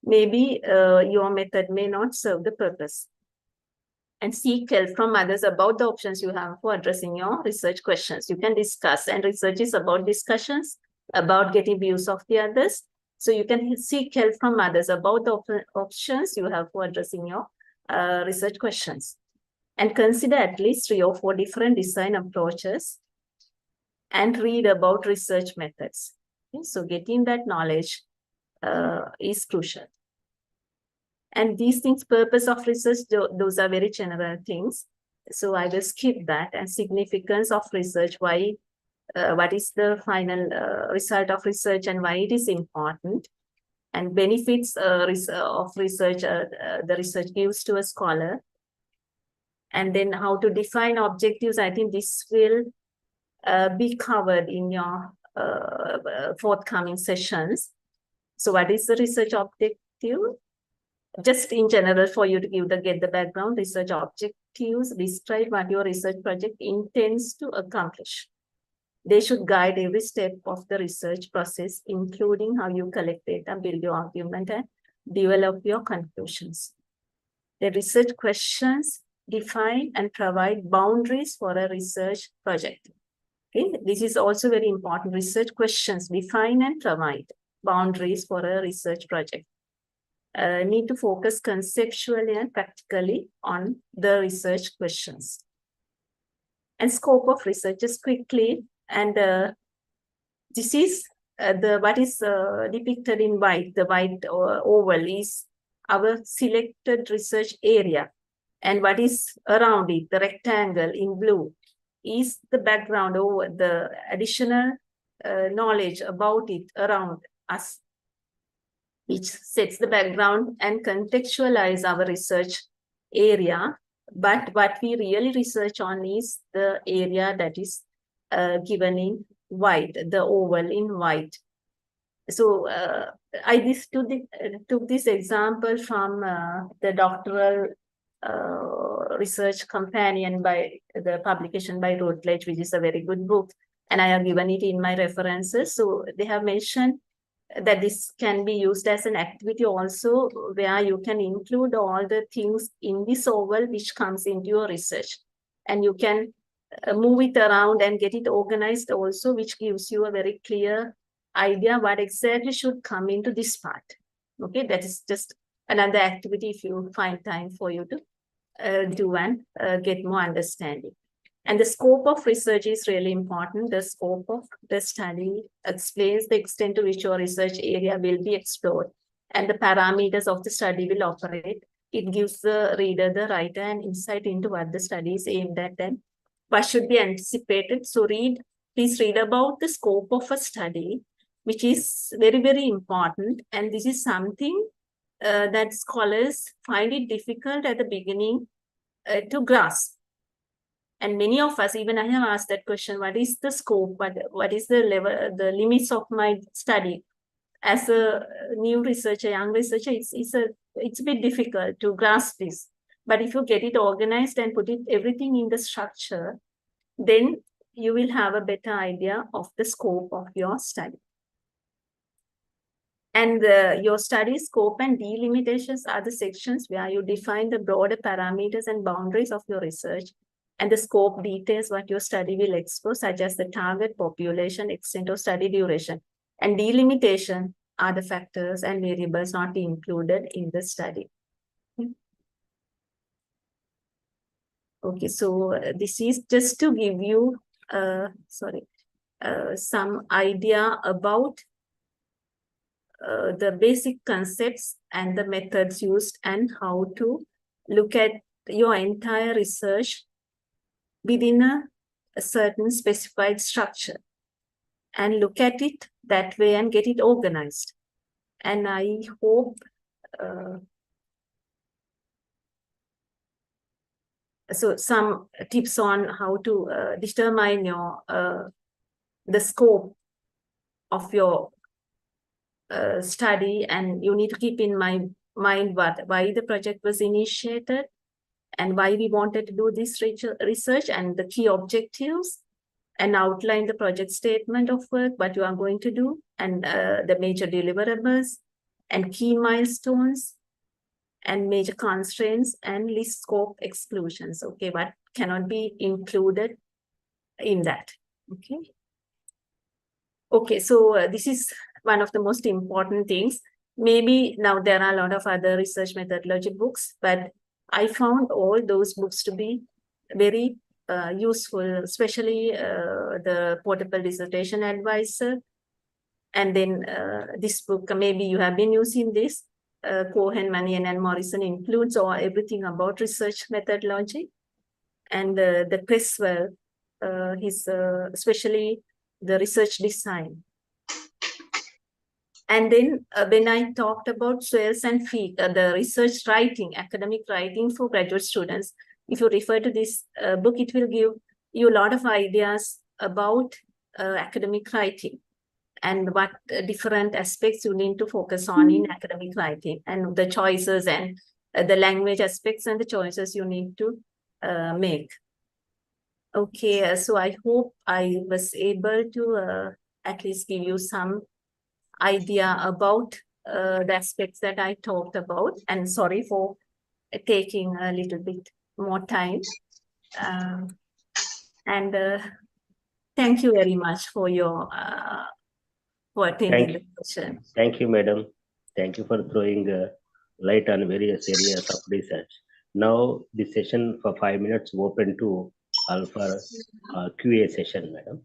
maybe your method may not serve the purpose. And seek help from others about the options you have for addressing your research questions. You can discuss, and research is about discussions, about getting views of the others. So you can seek help from others about the options you have for addressing your research questions. And consider at least 3 or 4 different design approaches and read about research methods. Okay? So getting that knowledge is crucial. And these things, purpose of research, those are very general things. So I will skip that. And significance of research, why, what is the final result of research and why it is important. And benefits of research, the research gives to a scholar. And then how to define objectives. I think this will be covered in your forthcoming sessions. So what is the research objective? Just in general, for you to get the background, research objectives describe what your research project intends to accomplish. They should guide every step of the research process, including how you collect data, build your argument, and develop your conclusions. The research questions define and provide boundaries for a research project. Okay? This is also very important. Research questions define and provide boundaries for a research project. Need to focus conceptually and practically on the research questions. And scope of research, just quickly. And this is what is depicted in white. The white oval is our selected research area. And what is around it, the rectangle in blue, is the background or the additional knowledge about it around us, which sets the background and contextualize our research area. But what we really research on is the area that is given in white, the oval in white. So I took this example from the doctoral research companion by the publication by Routledge, which is a very good book. And I have given it in my references. So they have mentioned that this can be used as an activity also, where you can include all the things in this oval which comes into your research. And you can move it around and get it organized also, which gives you a very clear idea what exactly should come into this part. Okay, that is just another activity if you find time for you to do and get more understanding. And the scope of research is really important. The scope of the study explains the extent to which your research area will be explored and the parameters of the study will operate. It gives the reader, the writer, an insight into what the study is aimed at and what should be anticipated. So please read about the scope of a study, which is very, very important. And this is something that scholars find it difficult at the beginning to grasp. And many of us, even I have asked that question, what is the scope? What is the level, the limits of my study? As a new researcher, young researcher, it's a bit difficult to grasp this. But if you get it organized and put everything in the structure, then you will have a better idea of the scope of your study. And your study scope and delimitations are the sections where you define the broader parameters and boundaries of your research. And the scope details what your study will explore, such as the target population, extent of study duration. And delimitation are the factors and variables not included in the study. Okay, so this is just to give you some idea about the basic concepts and the methods used and how to look at your entire research within a certain specified structure and look at it that way and get it organized. And I hope so some tips on how to determine your the scope of your study, and you need to keep in mind why the project was initiated and why we wanted to do this research and the key objectives, and outline the project statement of work, what you are going to do, and the major deliverables and key milestones and major constraints and list scope exclusions. Okay, what cannot be included in that. Okay. Okay, so this is one of the most important things. Maybe now there are a lot of other research methodology books, but I found all those books to be very useful, especially the Portable Dissertation Advisor. And then this book, maybe you have been using this, Cohen, Manian, and Morrison includes everything about research methodology. And the Creswell, his especially the research design. And then when I talked about Swales and Feek, the research writing, academic writing for graduate students, if you refer to this book, it will give you a lot of ideas about academic writing and what different aspects you need to focus on in academic writing, and the choices and the language aspects and the choices you need to make. Okay, so I hope I was able to at least give you some idea about the aspects that I talked about, and sorry for taking a little bit more time. And thank you very much for your for attending the session. Thank you, madam. Thank you for throwing light on various areas of research. Now the session for 5 minutes open to all for QA session, madam.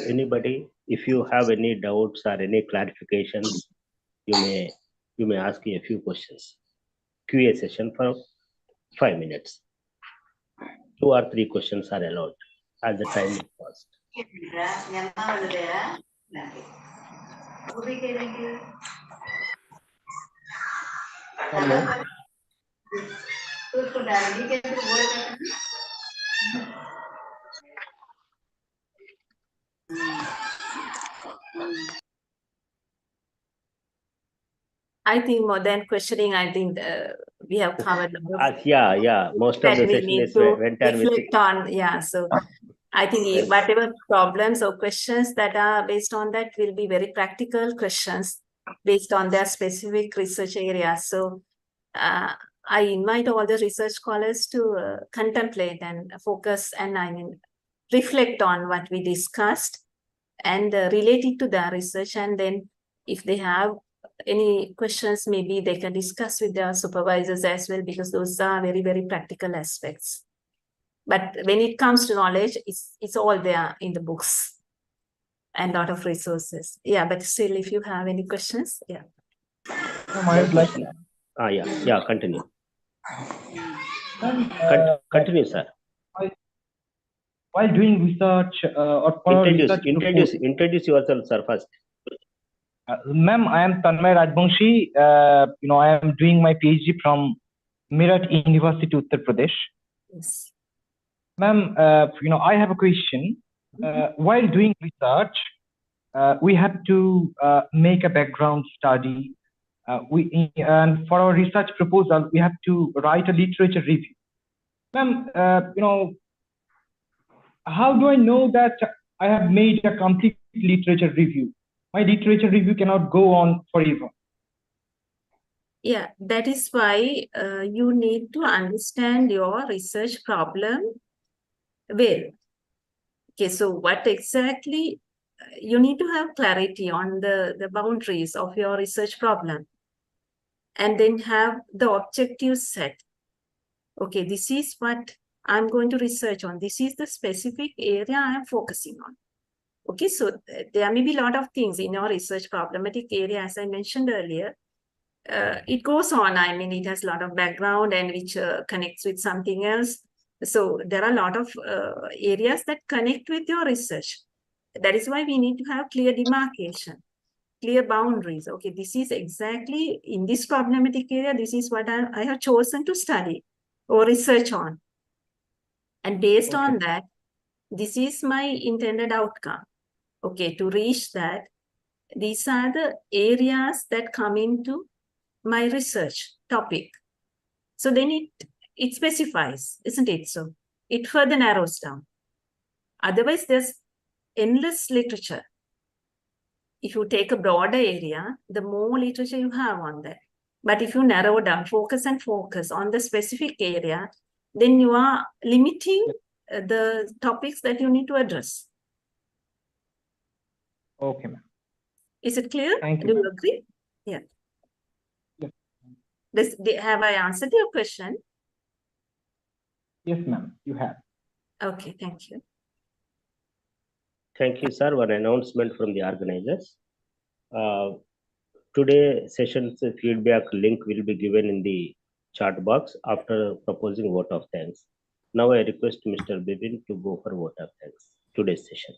Anybody, if you have any doubts or any clarifications, you may ask a few questions. QA session for 5 minutes. 2 or 3 questions are allowed as the time is passed. I think more than questioning, I think we have covered. Yeah. Most of the session is went on reflect on. Yeah, so I think whatever problems or questions that are based on that will be very practical questions based on their specific research areas. So I invite all the research scholars to contemplate and focus and reflect on what we discussed and relate it to their research. And then if they have any questions, maybe they can discuss with their supervisors as well, because those are very, very practical aspects. But when it comes to knowledge, it's all there in the books and a lot of resources. Yeah, but still, if you have any questions, yeah. I would like. Continue. Continue, sir. While doing research introduce yourself, sir, first. Ma'am, I am Tanmay Rajbangshi. I am doing my PhD from Meerut University, Uttar Pradesh. Yes. Ma'am, I have a question. While doing research, we have to make a background study. And for our research proposal, we have to write a literature review. Ma'am, how do I know that I have made a complete literature review? My literature review cannot go on forever. Yeah, that is why you need to understand your research problem well. Okay, so what exactly you need to have clarity on the boundaries of your research problem, and then have the objectives set. Okay, this is what I'm going to research on. This is the specific area I'm focusing on. Okay, so there may be a lot of things in your research problematic area, as I mentioned earlier. It goes on, I mean, it has a lot of background and which connects with something else. So there are a lot of areas that connect with your research. That is why we need to have clear demarcation, clear boundaries. Okay, this is exactly in this problematic area, this is what I have chosen to study or research on. And based on that, this is my intended outcome. Okay, to reach that, these are the areas that come into my research topic. So then it specifies, isn't it? So it further narrows down. Otherwise, there's endless literature. If you take a broader area, the more literature you have on that. But if you narrow down, focus on the specific area, then you are limiting the topics that you need to address. Okay, ma'am. Is it clear? Thank you. Do you agree? Yeah. Have I answered your question? Yes, ma'am, you have. Okay, thank you. Thank you, sir. One announcement from the organizers. Today session's feedback link will be given in the chat box after proposing vote of thanks. Now I request Mr. Bipin to go for vote of thanks. Today's session.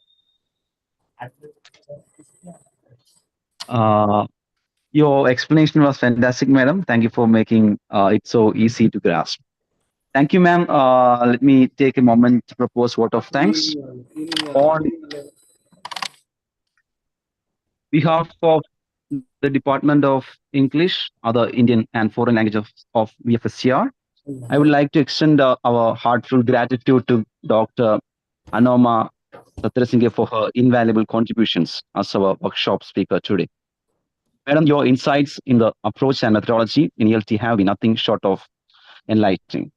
Your explanation was fantastic, madam. Thank you for making it so easy to grasp. Thank you, ma'am. Let me take a moment to propose vote of thanks. On behalf of the Department of English, other Indian and foreign languages of VFSTR, I would like to extend our heartfelt gratitude to Dr. Anoma Satharasinghe for her invaluable contributions as our workshop speaker today. Madam, your insights in the approach and methodology in ELT have been nothing short of enlightening.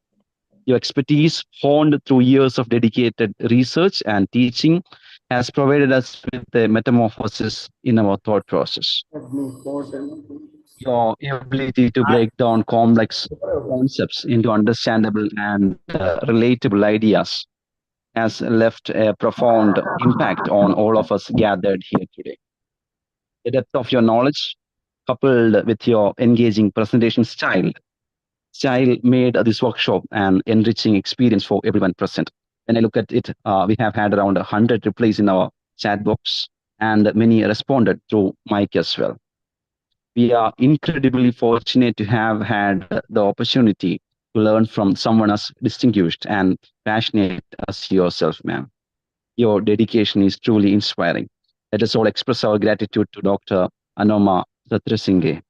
Your expertise, honed through years of dedicated research and teaching, has provided us with a metamorphosis in our thought process. Your ability to break down complex concepts into understandable and relatable ideas has left a profound impact on all of us gathered here today. The depth of your knowledge, coupled with your engaging presentation style made this workshop an enriching experience for everyone present. When I look at it, we have had around 100 replies in our chat box, and many responded through mic as well. We are incredibly fortunate to have had the opportunity to learn from someone as distinguished and passionate as yourself, ma'am. Your dedication is truly inspiring. Let us all express our gratitude to Dr. Anoma Satharasinghe.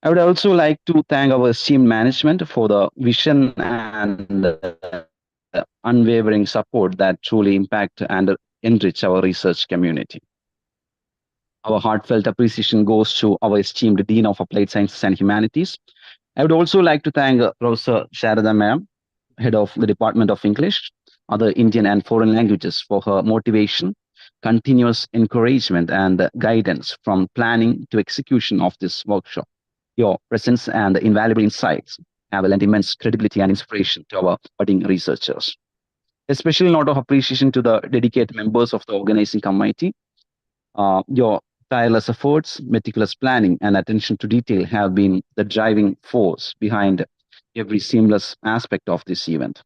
I would also like to thank our esteemed management for the vision and unwavering support that truly impact and enrich our research community. Our heartfelt appreciation goes to our esteemed Dean of Applied Sciences and Humanities. I would also like to thank Professor Sharada Ma'am, Head of the Department of English, other Indian and foreign languages, for her motivation, continuous encouragement, and guidance from planning to execution of this workshop. Your presence and invaluable insights have lent immense credibility and inspiration to our budding researchers. A special note of appreciation to the dedicated members of the organizing committee. Your tireless efforts, meticulous planning, and attention to detail have been the driving force behind every seamless aspect of this event.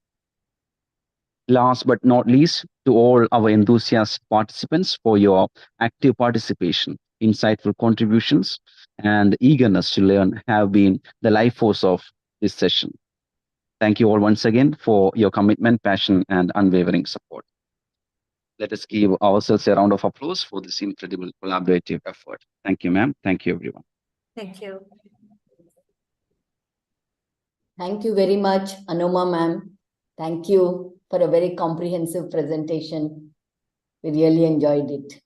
Last but not least, to all our enthusiastic participants for your active participation, insightful contributions, and eagerness to learn have been the life force of this session. Thank you all once again for your commitment, passion, and unwavering support. Let us give ourselves a round of applause for this incredible collaborative effort. Thank you, ma'am. Thank you, everyone. Thank you. Thank you very much, Anoma ma'am. Thank you for a very comprehensive presentation. We really enjoyed it.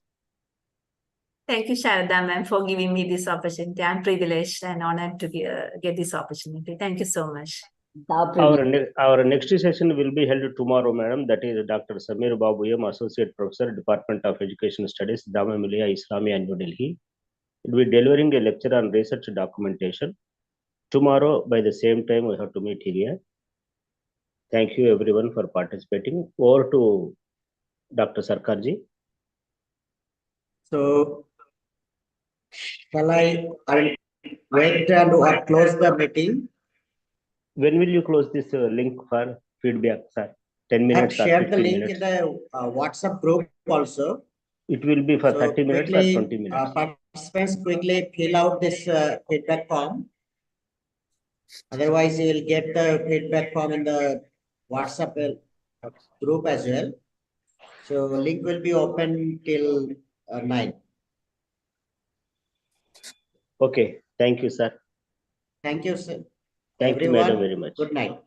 Thank you, Sharada ma'am, for giving me this opportunity. I'm privileged and honored to get this opportunity. Thank you so much. Our next session will be held tomorrow, madam. That is Dr. Samir Babu M, Associate Professor, Department of Education Studies, Dama Millia Islamia, New Delhi. It will be delivering a lecture on research documentation. Tomorrow, by the same time, we have to meet here. Thank you, everyone, for participating. Over to Dr. Sarkarji. So, shall I wait and or close the meeting? When will you close this link for feedback, sir? 10 minutes. I have shared or the 15 link minutes? in the WhatsApp group also. It will be for So 30 minutes quickly, or 20 minutes. Participants quickly fill out this feedback form. Otherwise, you will get the feedback form in the WhatsApp group as well. So link will be open till 9. Okay. Thank you, sir. Thank you, sir. Thank you, Everyone, madam, very much. good night.